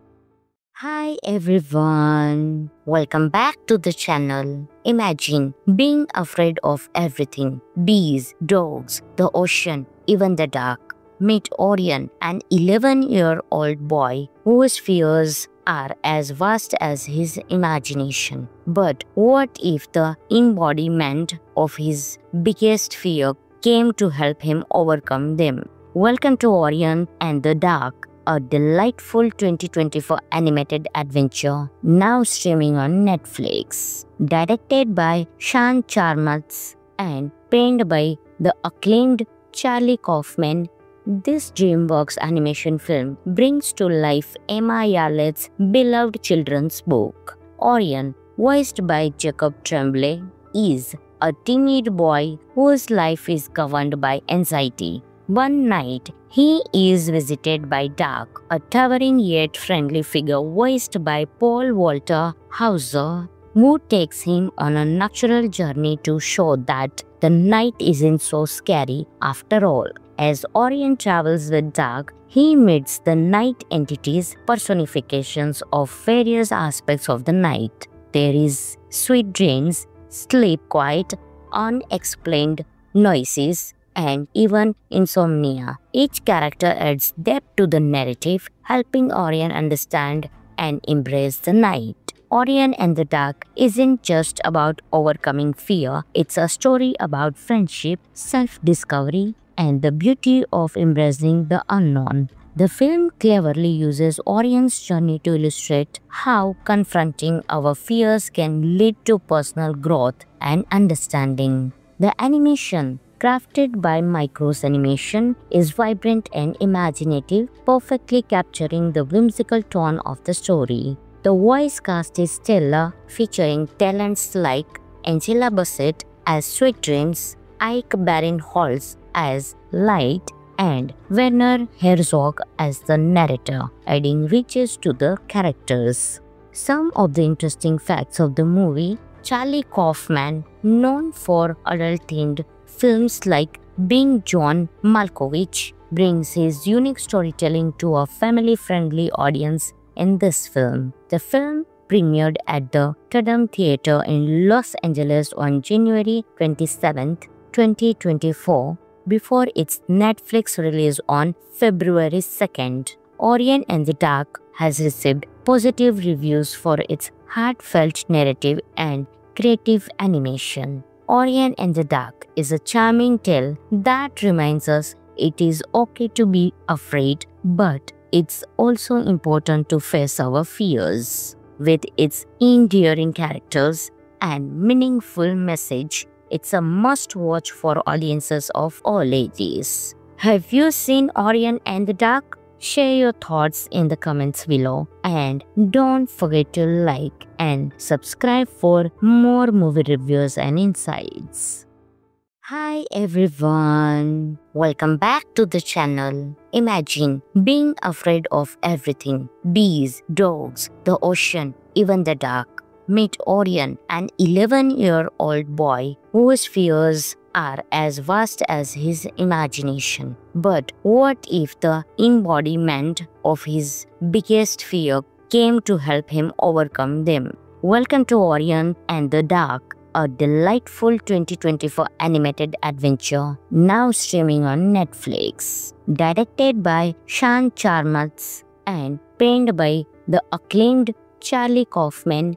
Hi everyone, welcome back to the channel. Imagine being afraid of everything: bees, dogs, the ocean, even the dark. Meet Orion, an 11-year-old boy whose fears are as vast as his imagination. But what if the embodiment of his biggest fear came to help him overcome them? Welcome to Orion and the Dark, a delightful 2024 animated adventure now streaming on Netflix. Directed by Sean Charmatz and penned by the acclaimed Charlie Kaufman, This DreamWorks animation film brings to life Emma Yarlett's beloved children's book. Orion, voiced by Jacob Tremblay, is a timid boy whose life is governed by anxiety. One night, he is visited by Dark, a towering yet friendly figure voiced by Paul Walter Hauser, who takes him on a natural journey to show that the night isn't so scary after all. As Orion travels with Dark, he meets the night entities, personifications of various aspects of the night. There is sweet dreams, sleep quiet, unexplained noises, and even insomnia. Each character adds depth to the narrative, helping Orion understand and embrace the night. Orion and the Dark isn't just about overcoming fear, it's a story about friendship, self-discovery, and the beauty of embracing the unknown. The film cleverly uses Orion's journey to illustrate how confronting our fears can lead to personal growth and understanding. The animation, crafted by Micros Animation, is vibrant and imaginative, perfectly capturing the whimsical tone of the story. The voice cast is stellar, featuring talents like Angela Bassett as Sweet Dreams, Ike Barinholtz as Light, and Werner Herzog as the narrator, adding riches to the characters. Some of the interesting facts of the movie: Charlie Kaufman, known for adult-themed films like Being John Malkovich, brings his unique storytelling to a family-friendly audience in this film. The film premiered at the Tadam Theater in Los Angeles on January 27, 2024, before its Netflix release on February 2nd. Orion and the Dark has received positive reviews for its heartfelt narrative and creative animation. Orion and the Dark is a charming tale that reminds us it is okay to be afraid, but it's also important to face our fears. With its endearing characters and meaningful message, it's a must-watch for audiences of all ages. Have you seen Orion and the Dark? Share your thoughts in the comments below, and don't forget to like and subscribe for more movie reviews and insights. Hi everyone, welcome back to the channel. Imagine being afraid of everything: bees, dogs, the ocean, even the dark. Meet Orion, an 11-year-old boy whose fears are as vast as his imagination. But what if the embodiment of his biggest fear came to help him overcome them? Welcome to Orion and the Dark, a delightful 2024 animated adventure now streaming on Netflix. Directed by Sean Charmatz and penned by the acclaimed Charlie Kaufman,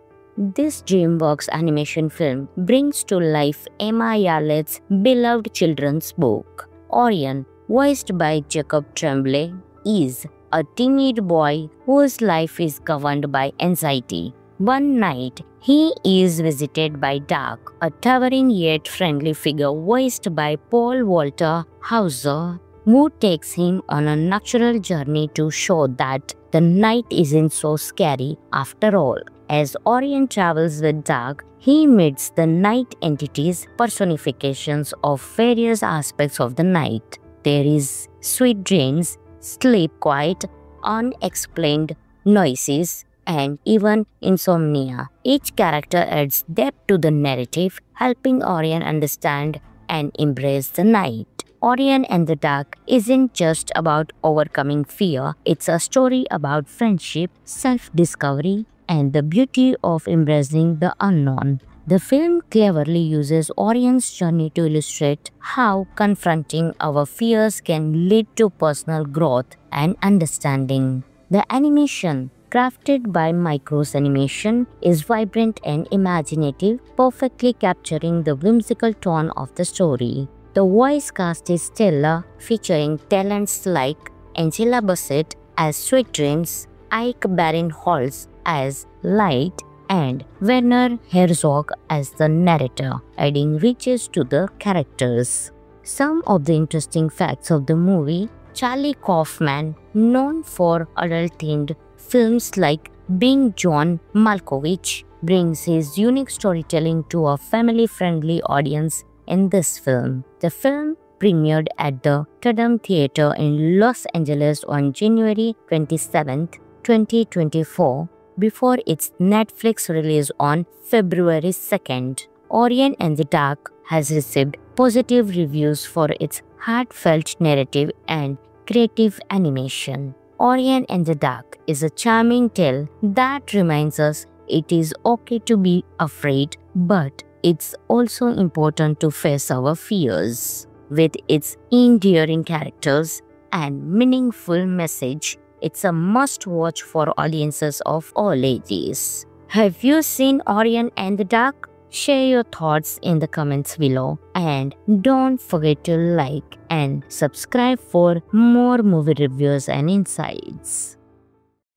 this DreamWorks animation film brings to life Emma Yarlett's beloved children's book. Orion, voiced by Jacob Tremblay, is a timid boy whose life is governed by anxiety. One night, he is visited by Dark, a towering yet friendly figure voiced by Paul Walter Hauser, who takes him on a natural journey to show that the night isn't so scary after all. As Orion travels with Dark, he meets the night entities, personifications of various aspects of the night. There is sweet dreams, sleep quiet, unexplained noises, and even insomnia. Each character adds depth to the narrative, helping Orion understand and embrace the night. Orion and the Dark isn't just about overcoming fear, it's a story about friendship, self-discovery, and the beauty of embracing the unknown. The film cleverly uses Orion's journey to illustrate how confronting our fears can lead to personal growth and understanding. The animation, crafted by Micros Animation, is vibrant and imaginative, perfectly capturing the whimsical tone of the story. The voice cast is stellar, featuring talents like Angela Bassett as Sweet Dreams, Ike Barinholtz as Light, and Werner Herzog as the narrator, adding riches to the characters. Some of the interesting facts of the movie: Charlie Kaufman, known for adult-themed films like Being John Malkovich, brings his unique storytelling to a family-friendly audience in this film. The film premiered at the Tadam Theatre in Los Angeles on January 27, 2024, before its Netflix release on February 2nd. Orion and the Dark has received positive reviews for its heartfelt narrative and creative animation. Orion and the Dark is a charming tale that reminds us it is okay to be afraid, but it's also important to face our fears. With its endearing characters and meaningful message, it's a must-watch for audiences of all ages. Have you seen Orion and the Dark? Share your thoughts in the comments below, and don't forget to like and subscribe for more movie reviews and insights.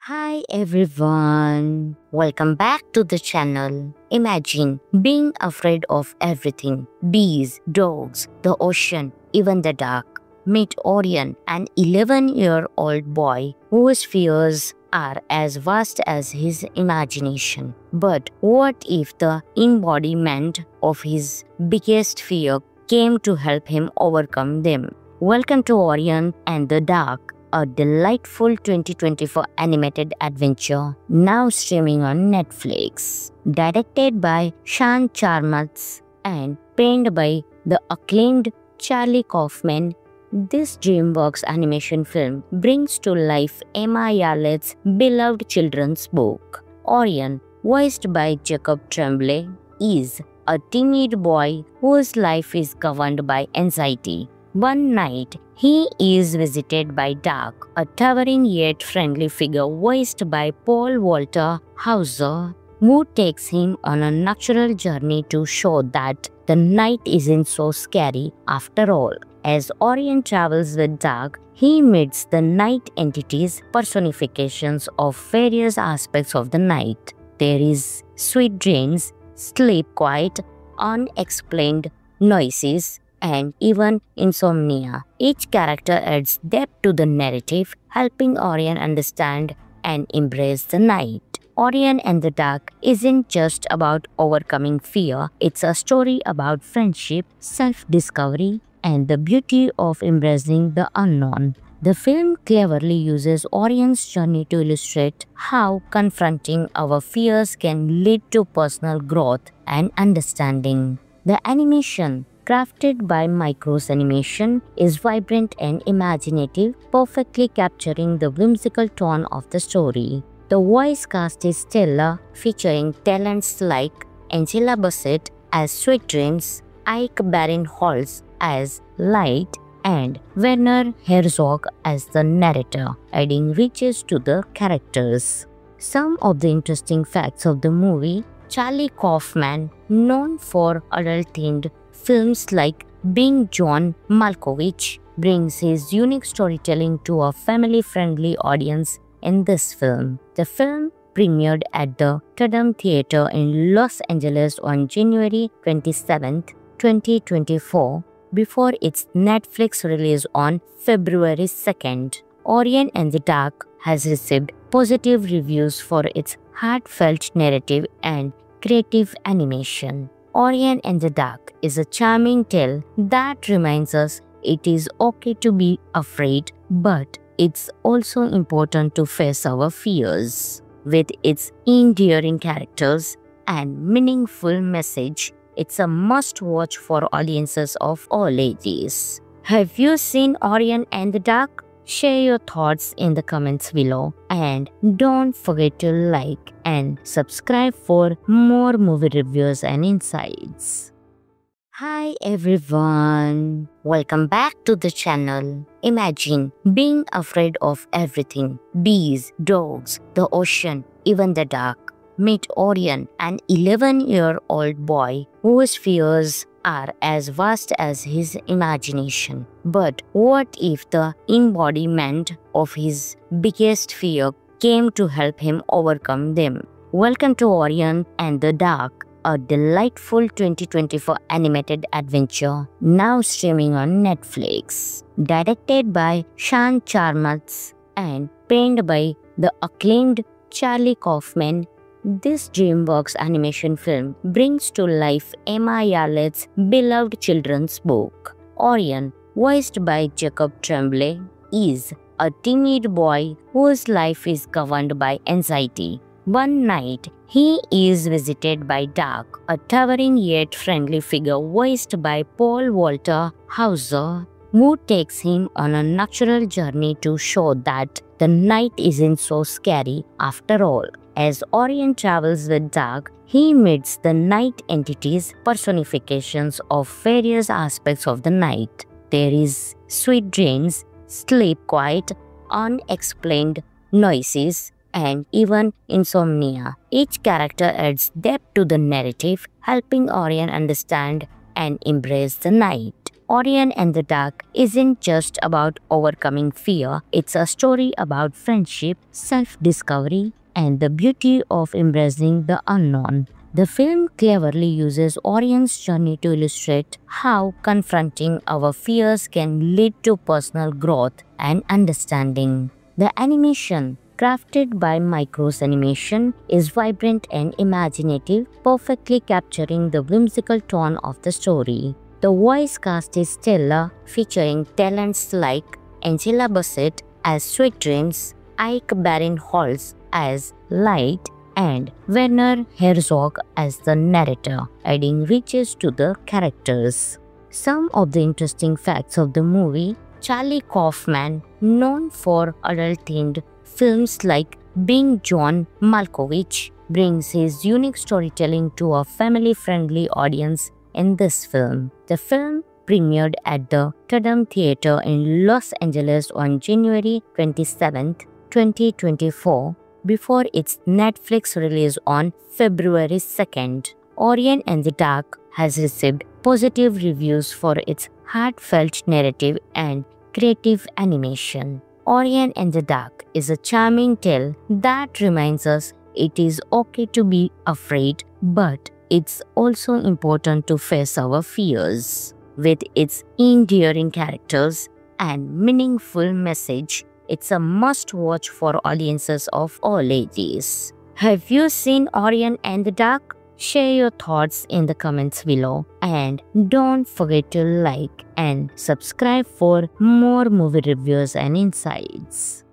Hi everyone, welcome back to the channel. Imagine being afraid of everything: bees, dogs, the ocean, even the dark. Meet Orion, an 11-year-old boy whose fears are as vast as his imagination. But what if the embodiment of his biggest fear came to help him overcome them? Welcome to Orion and the Dark, a delightful 2024 animated adventure now streaming on Netflix. Directed by Sean Charmatz and penned by the acclaimed Charlie Kaufman, this DreamWorks animation film brings to life Emma Yarlett's beloved children's book. Orion, voiced by Jacob Tremblay, is a timid boy whose life is governed by anxiety. One night, he is visited by Dark, a towering yet friendly figure voiced by Paul Walter Hauser, who takes him on a natural journey to show that the night isn't so scary after all. As Orion travels with Dark, he meets the night entities, personifications of various aspects of the night. There is sweet dreams, sleep quiet, unexplained noises, and even insomnia. Each character adds depth to the narrative, helping Orion understand and embrace the night. Orion and the Dark isn't just about overcoming fear, it's a story about friendship, self-discovery, and the beauty of embracing the unknown. The film cleverly uses Orion's journey to illustrate how confronting our fears can lead to personal growth and understanding. The animation, crafted by Micros Animation, is vibrant and imaginative, perfectly capturing the whimsical tone of the story. The voice cast is stellar, featuring talents like Angela Bassett as Sweet Dreams, Ike Barinholtz as Light, and Werner Herzog as the narrator, adding riches to the characters. Some of the interesting facts of the movie: Charlie Kaufman, known for adult-themed films like Being John Malkovich, brings his unique storytelling to a family-friendly audience in this film. The film premiered at the Tadam Theatre in Los Angeles on January 27, 2024, before its Netflix release on February 2nd. Orion and the Dark has received positive reviews for its heartfelt narrative and creative animation. Orion and the Dark is a charming tale that reminds us it is okay to be afraid, but it's also important to face our fears. With its endearing characters and meaningful message, it's a must-watch for audiences of all ages. Have you seen Orion and the Dark? Share your thoughts in the comments below, and don't forget to like and subscribe for more movie reviews and insights. Hi everyone, welcome back to the channel. Imagine being afraid of everything: bees, dogs, the ocean, even the dark. Meet Orion, an 11-year-old boy whose fears are as vast as his imagination. But what if the embodiment of his biggest fear came to help him overcome them? Welcome to Orion and the Dark, a delightful 2024 animated adventure now streaming on Netflix. Directed by Sean Charmatz and penned by the acclaimed Charlie Kaufman, this DreamWorks animation film brings to life Emma Yarlett's beloved children's book. Orion, voiced by Jacob Tremblay, is a teenage boy whose life is governed by anxiety. One night, he is visited by Doug, a towering yet friendly figure voiced by Paul Walter Hauser, who takes him on a natural journey to show that the night isn't so scary after all. As Orion travels with Doug, he meets the night entities, personifications of various aspects of the night. There is sweet dreams, sleep quiet, unexplained noises, and even insomnia. Each character adds depth to the narrative, helping Orion understand and embrace the night. Orion and the Dark isn't just about overcoming fear, it's a story about friendship, self-discovery, and the beauty of embracing the unknown. The film cleverly uses Orion's journey to illustrate how confronting our fears can lead to personal growth and understanding. The animation, crafted by Micros Animation, is vibrant and imaginative, perfectly capturing the whimsical tone of the story. The voice cast is stellar, featuring talents like Angela Bassett as Sweet Dreams, Ike Barinholtz as Light, and Werner Herzog as the narrator, adding riches to the characters. Some of the interesting facts of the movie: Charlie Kaufman, known for adult-themed films like Being John Malkovich, brings his unique storytelling to a family-friendly audience in this film. The film premiered at the Tandem Theater in Los Angeles on January 27, 2024, before its Netflix release on February 2nd. Orion and the Dark has received positive reviews for its heartfelt narrative and creative animation. Orion and the Dark is a charming tale that reminds us it is okay to be afraid, but it's also important to face our fears. With its endearing characters and meaningful message, it's a must-watch for audiences of all ages. Have you seen Orion and the Dark? Share your thoughts in the comments below, and don't forget to like and subscribe for more movie reviews and insights.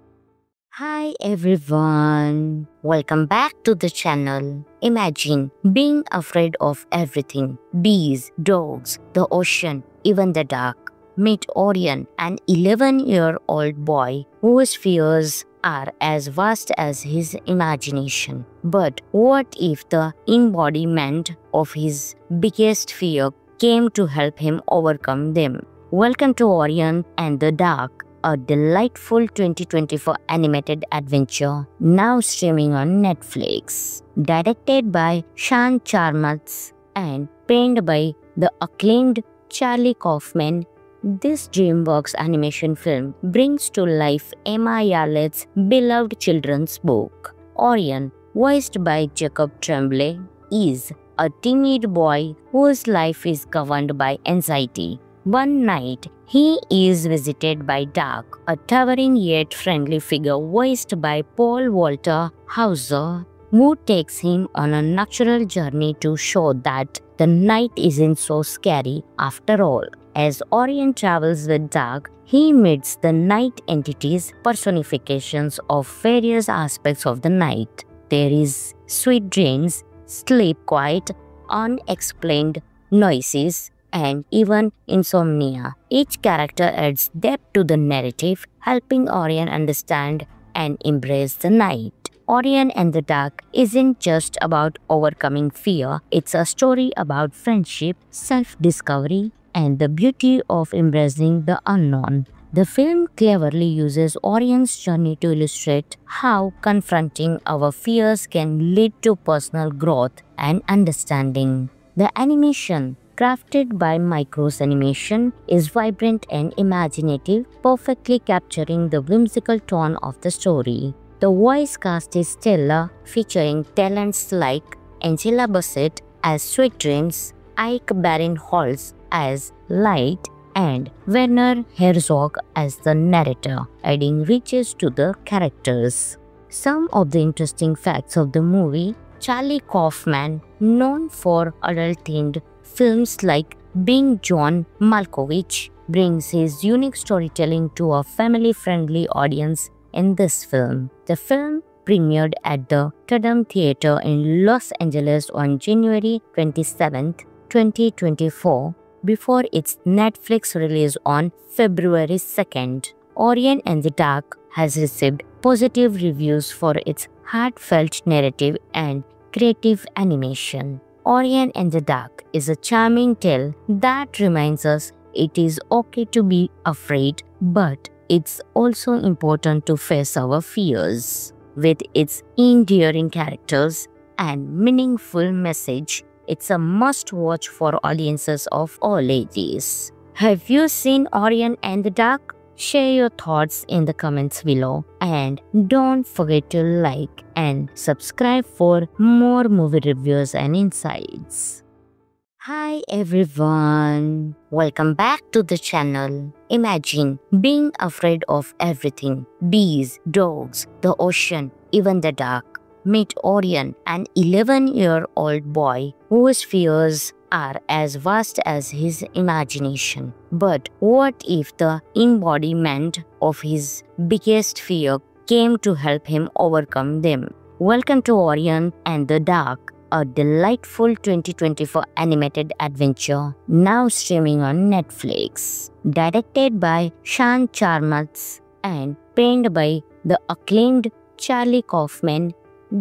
Hi everyone, welcome back to the channel. Imagine being afraid of everything: bees, dogs, the ocean, even the dark. Meet Orion, an 11-year-old boy whose fears are as vast as his imagination. But what if the embodiment of his biggest fear came to help him overcome them? Welcome to Orion and the Dark, a delightful 2024 animated adventure now streaming on Netflix. Directed by Sean Charmatz and penned by the acclaimed Charlie Kaufman, this DreamWorks animation film brings to life Emma Yarlett's beloved children's book. Orion, voiced by Jacob Tremblay, is a teenage boy whose life is governed by anxiety. One night, he is visited by Doug, a towering yet friendly figure voiced by Paul Walter Hauser, who takes him on a natural journey to show that the night isn't so scary after all. As Orion travels with Doug, he meets the night entities, personifications of various aspects of the night. There is sweet dreams, sleep quiet, unexplained noises, and even insomnia. Each character adds depth to the narrative, helping Orion understand and embrace the night. Orion and the Dark isn't just about overcoming fear, it's a story about friendship, self-discovery, and the beauty of embracing the unknown. The film cleverly uses Orion's journey to illustrate how confronting our fears can lead to personal growth and understanding. The animation, crafted by Micros Animation, is vibrant and imaginative, perfectly capturing the whimsical tone of the story. The voice cast is stellar, featuring talents like Angela Bassett as Sweet Dreams, Ike Barinholtz as Light, and Werner Herzog as the narrator, adding riches to the characters. Some of the interesting facts of the movie: Charlie Kaufman, known for adult-themed films like Being John Malkovich, brings his unique storytelling to a family-friendly audience in this film. The film premiered at the Tandem Theater in Los Angeles on January 27, 2024, before its Netflix release on February 2nd. Orion and the Dark has received positive reviews for its heartfelt narrative and creative animation. Orion and the Dark is a charming tale that reminds us it is okay to be afraid, but it's also important to face our fears. With its endearing characters and meaningful message, it's a must-watch for audiences of all ages. Have you seen Orion and the Dark? Share your thoughts in the comments below, and don't forget to like and subscribe for more movie reviews and insights. Hi everyone, welcome back to the channel. Imagine being afraid of everything: bees, dogs, the ocean, even the dark. Meet Orion, an 11-year-old boy whose fears are as vast as his imagination. But what if the embodiment of his biggest fear came to help him overcome them? Welcome to Orion and the Dark, a delightful 2024 animated adventure now streaming on Netflix. Directed by Sean Charmatz and penned by the acclaimed Charlie Kaufman,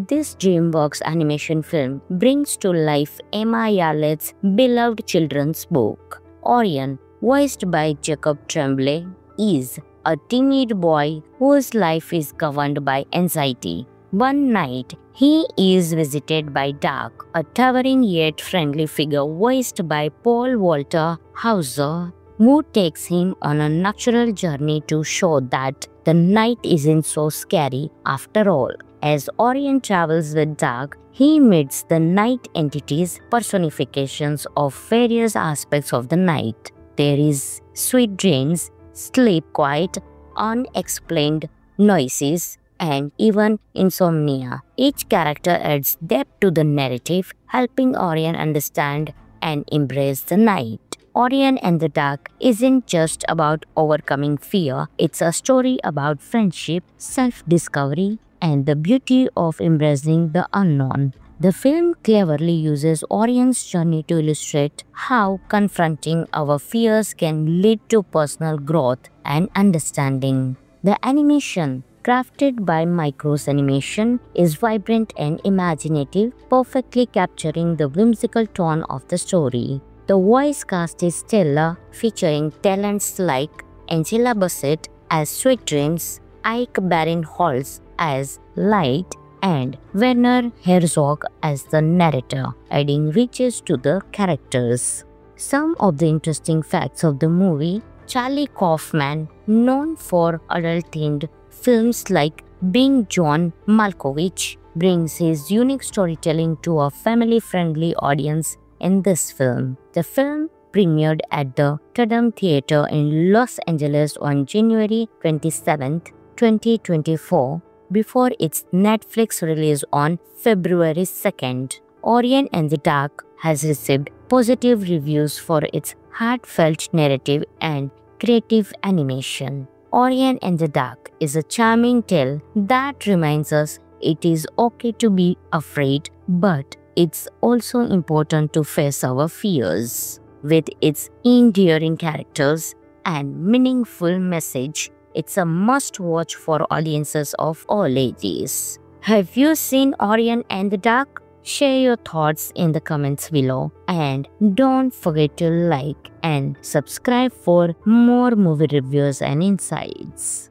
this DreamWorks animation film brings to life Emma Yarlett's beloved children's book. Orion, voiced by Jacob Tremblay, is a teenage boy whose life is governed by anxiety. One night, he is visited by Dark, a towering yet friendly figure voiced by Paul Walter Hauser, who takes him on a natural journey to show that the night isn't so scary after all. As Orion travels with Dark, he meets the night entities, personifications of various aspects of the night. There is sweet dreams, sleep quiet, unexplained noises, and even insomnia. Each character adds depth to the narrative, helping Orion understand and embrace the night. Orion and the Dark isn't just about overcoming fear, it's a story about friendship, self-discovery, and the beauty of embracing the unknown. The film cleverly uses Orion's journey to illustrate how confronting our fears can lead to personal growth and understanding. The animation, crafted by Micros Animation, is vibrant and imaginative, perfectly capturing the whimsical tone of the story. The voice cast is stellar, featuring talents like Angela Bassett as Sweet Dreams, Ike Barinholtz as Light, and Werner Herzog as the narrator, adding riches to the characters. Some of the interesting facts of the movie: Charlie Kaufman, known for adult-themed films like Being John Malkovich, brings his unique storytelling to a family-friendly audience in this film. The film premiered at the Tandem Theater in Los Angeles on January 27, 2024, before its Netflix release on February 2nd. Orion and the Dark has received positive reviews for its heartfelt narrative and creative animation. Orion and the Dark is a charming tale that reminds us it is okay to be afraid, but it's also important to face our fears. With its endearing characters and meaningful message, it's a must-watch for audiences of all ages. Have you seen Orion and the Dark? Share your thoughts in the comments below, and don't forget to like and subscribe for more movie reviews and insights.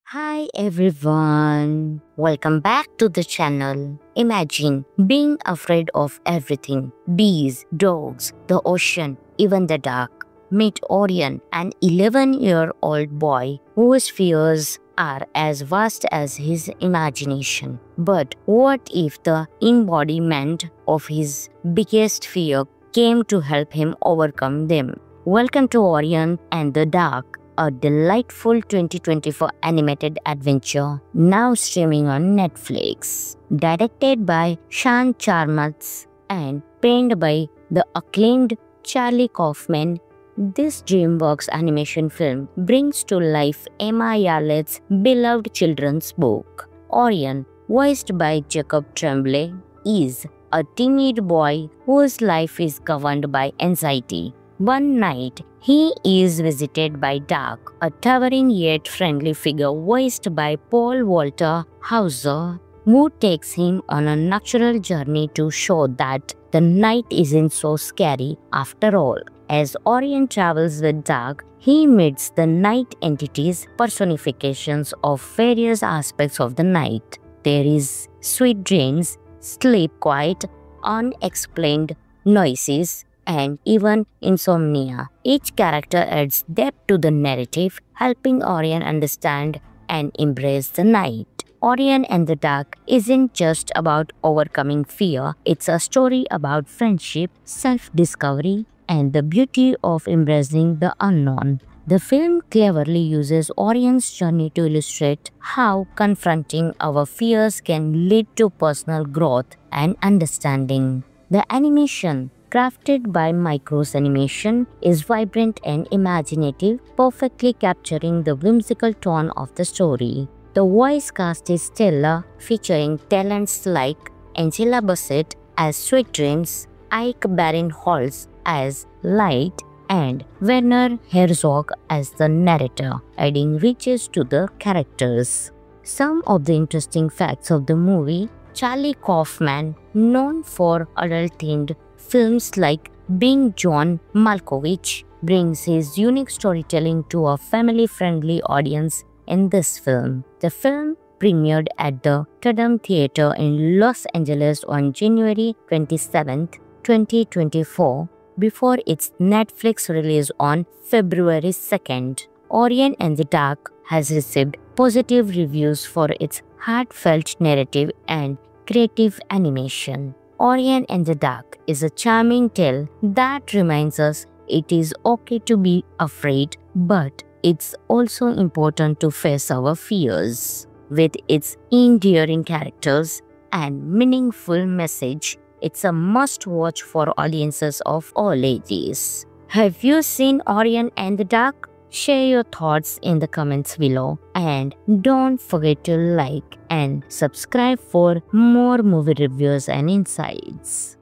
Hi everyone, welcome back to the channel. Imagine being afraid of everything: bees, dogs, the ocean, even the dark. Meet Orion, an 11-year-old boy whose fears are as vast as his imagination. But what if the embodiment of his biggest fear came to help him overcome them? Welcome to Orion and the Dark, a delightful 2024 animated adventure now streaming on Netflix. Directed by Sean Charmatz and penned by the acclaimed Charlie Kaufman, this DreamWorks animation film brings to life Emma Yarlett's beloved children's book. Orion, voiced by Jacob Tremblay, is a timid boy whose life is governed by anxiety. One night, he is visited by Dark, a towering yet friendly figure voiced by Paul Walter Hauser, who takes him on a natural journey to show that the night isn't so scary after all. As Orion travels with Dark, he meets the night entities, personifications of various aspects of the night. There is sweet dreams, sleep quiet, unexplained noises, and even insomnia. Each character adds depth to the narrative, helping Orion understand and embrace the night. Orion and the Dark isn't just about overcoming fear, it's a story about friendship, self-discovery, and the beauty of embracing the unknown. The film cleverly uses Orion's journey to illustrate how confronting our fears can lead to personal growth and understanding. The animation, crafted by Micros Animation, is vibrant and imaginative, perfectly capturing the whimsical tone of the story. The voice cast is stellar, featuring talents like Angela Bassett as Sweet Dreams, Ike Barinholtz as Light, and Werner Herzog as the narrator, adding riches to the characters. Some of the interesting facts of the movie: Charlie Kaufman, known for adult-themed films like Being John Malkovich, brings his unique storytelling to a family-friendly audience in this film. The film premiered at the Tadam Theater in Los Angeles on January 27, 2024, before its Netflix release on February 2nd. Orion and the Dark has received positive reviews for its heartfelt narrative and creative animation. Orion and the Dark is a charming tale that reminds us it is okay to be afraid, but it's also important to face our fears. With its endearing characters and meaningful message, it's a must-watch for audiences of all ages. Have you seen Orion and the Dark? Share your thoughts in the comments below, and don't forget to like and subscribe for more movie reviews and insights.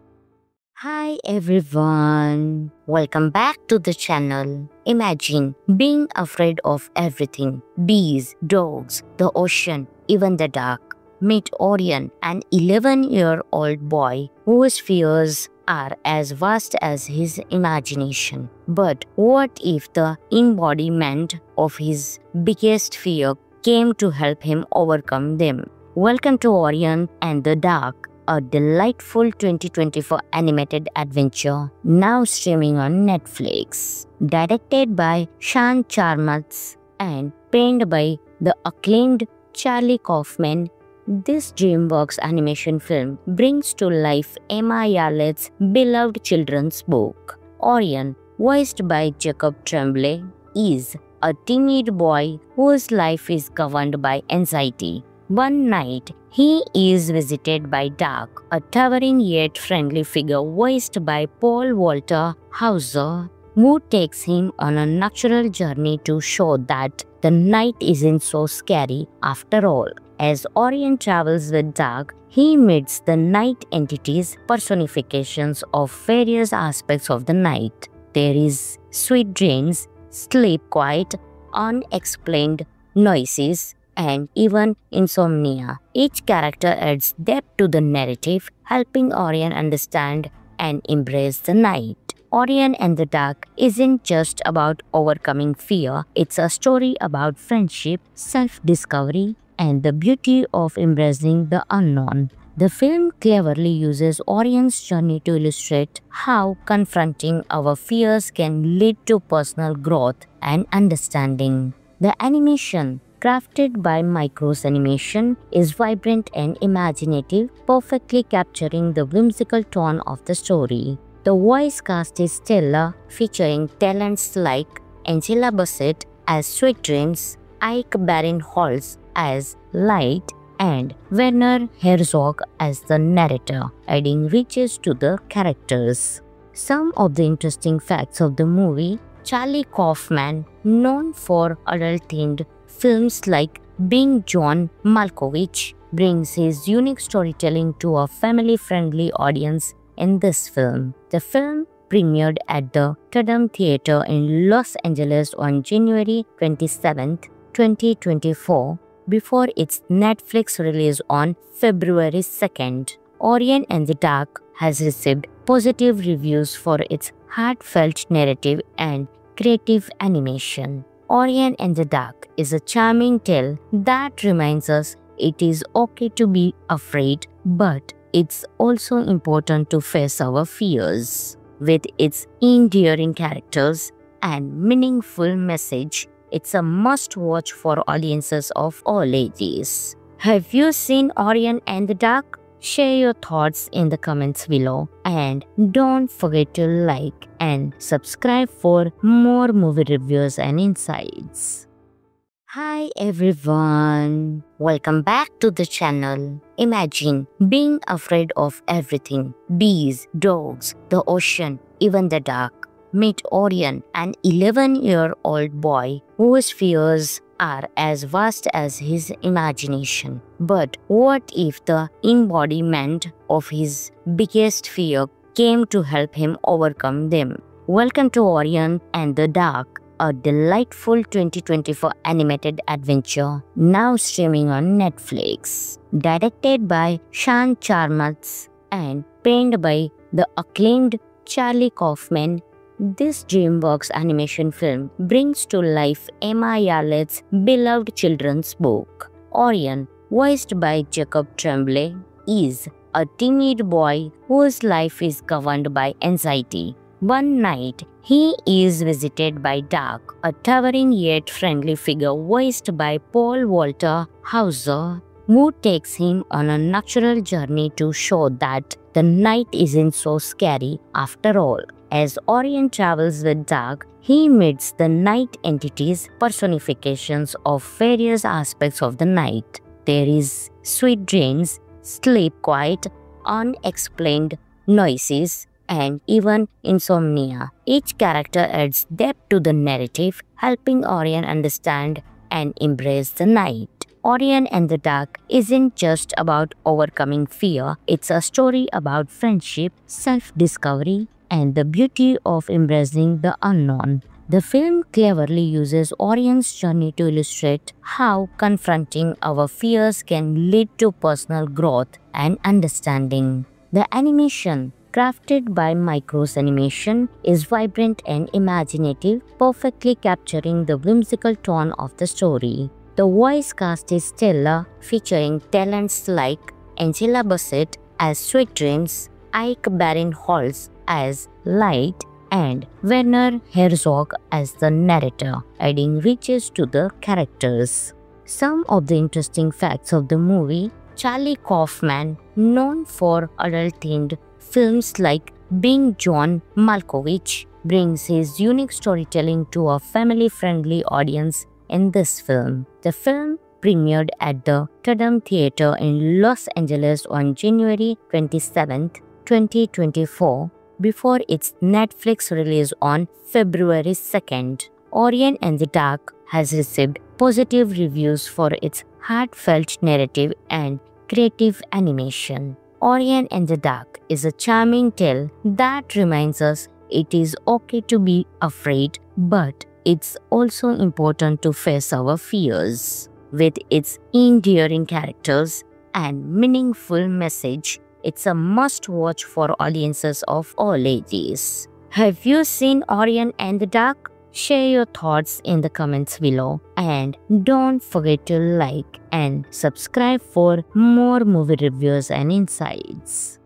Hi everyone, welcome back to the channel. Imagine being afraid of everything: bees, dogs, the ocean, even the dark. Meet Orion, an 11-year-old boy whose fears are as vast as his imagination. But what if the embodiment of his biggest fear came to help him overcome them? Welcome to Orion and the Dark, a delightful 2024 animated adventure now streaming on Netflix. Directed by Sean Charmatz and penned by the acclaimed Charlie Kaufman, this DreamWorks animation film brings to life Emma Yarlett's beloved children's book. Orion, voiced by Jacob Tremblay, is a timid boy whose life is governed by anxiety. One night, he is visited by Dark, a towering yet friendly figure voiced by Paul Walter Hauser, who takes him on a natural journey to show that the night isn't so scary after all. As Orion travels with Dark, he meets the night entities, personifications of various aspects of the night. There is sweet dreams, sleep quiet, unexplained noises, and even insomnia. Each character adds depth to the narrative, helping Orion understand and embrace the night. Orion and the Dark isn't just about overcoming fear, it's a story about friendship, self-discovery, and the beauty of embracing the unknown. The film cleverly uses Orion's journey to illustrate how confronting our fears can lead to personal growth and understanding. The animation, crafted by Micros Animation, is vibrant and imaginative, perfectly capturing the whimsical tone of the story. The voice cast is stellar, featuring talents like Angela Bassett as Sweet Dreams, Ike Barinholtz as Light, and Werner Herzog as the narrator, adding riches to the characters. Some of the interesting facts of the movie: Charlie Kaufman, known for adult-themed films like Being John Malkovich, brings his unique storytelling to a family-friendly audience in this film. The film premiered at the Tadam Theater in Los Angeles on January 27, 2024, before its Netflix release on February 2nd. Orion and the Dark has received positive reviews for its heartfelt narrative and creative animation. Orion and the Dark is a charming tale that reminds us it is okay to be afraid, but it's also important to face our fears. With its endearing characters and meaningful message, it's a must-watch for audiences of all ages. Have you seen Orion and the Dark? Share your thoughts in the comments below, and don't forget to like and subscribe for more movie reviews and insights. Hi everyone, welcome back to the channel. Imagine being afraid of everything: bees, dogs, the ocean, even the dark. Meet Orion, an 11-year-old boy whose fears are as vast as his imagination. But what if the embodiment of his biggest fear came to help him overcome them? Welcome to Orion and the Dark, a delightful 2024 animated adventure now streaming on Netflix. Directed by Sean Charmatz and penned by the acclaimed Charlie Kaufman, this DreamWorks animation film brings to life Emma Yarlett's beloved children's book. Orion, voiced by Jacob Tremblay, is a timid boy whose life is governed by anxiety. One night, he is visited by Dark, a towering yet friendly figure voiced by Paul Walter Hauser, who takes him on a natural journey to show that the night isn't so scary after all. As Orion travels with Dark, he meets the night entities, personifications of various aspects of the night. There is sweet dreams, sleep quiet, unexplained noises, and even insomnia. Each character adds depth to the narrative, helping Orion understand and embrace the night. Orion and the Dark isn't just about overcoming fear, it's a story about friendship, self-discovery, and the beauty of embracing the unknown. The film cleverly uses Orion's journey to illustrate how confronting our fears can lead to personal growth and understanding. The animation, crafted by Micros Animation, is vibrant and imaginative, perfectly capturing the whimsical tone of the story. The voice cast is stellar, featuring talents like Angela Bassett as Sweet Dreams, Ike Barinholtz as Light, and Werner Herzog as the narrator, adding riches to the characters. Some of the interesting facts of the movie: Charlie Kaufman, known for adult-themed films like Being John Malkovich, brings his unique storytelling to a family-friendly audience in this film. The film premiered at the Tadam Theater in Los Angeles on January 27, 2024, before its Netflix release on February 2nd. Orion and the Dark has received positive reviews for its heartfelt narrative and creative animation. Orion and the Dark is a charming tale that reminds us it is okay to be afraid, but it's also important to face our fears. With its endearing characters and meaningful message, it's a must-watch for audiences of all ages. Have you seen Orion and the Dark? Share your thoughts in the comments below, and don't forget to like and subscribe for more movie reviews and insights.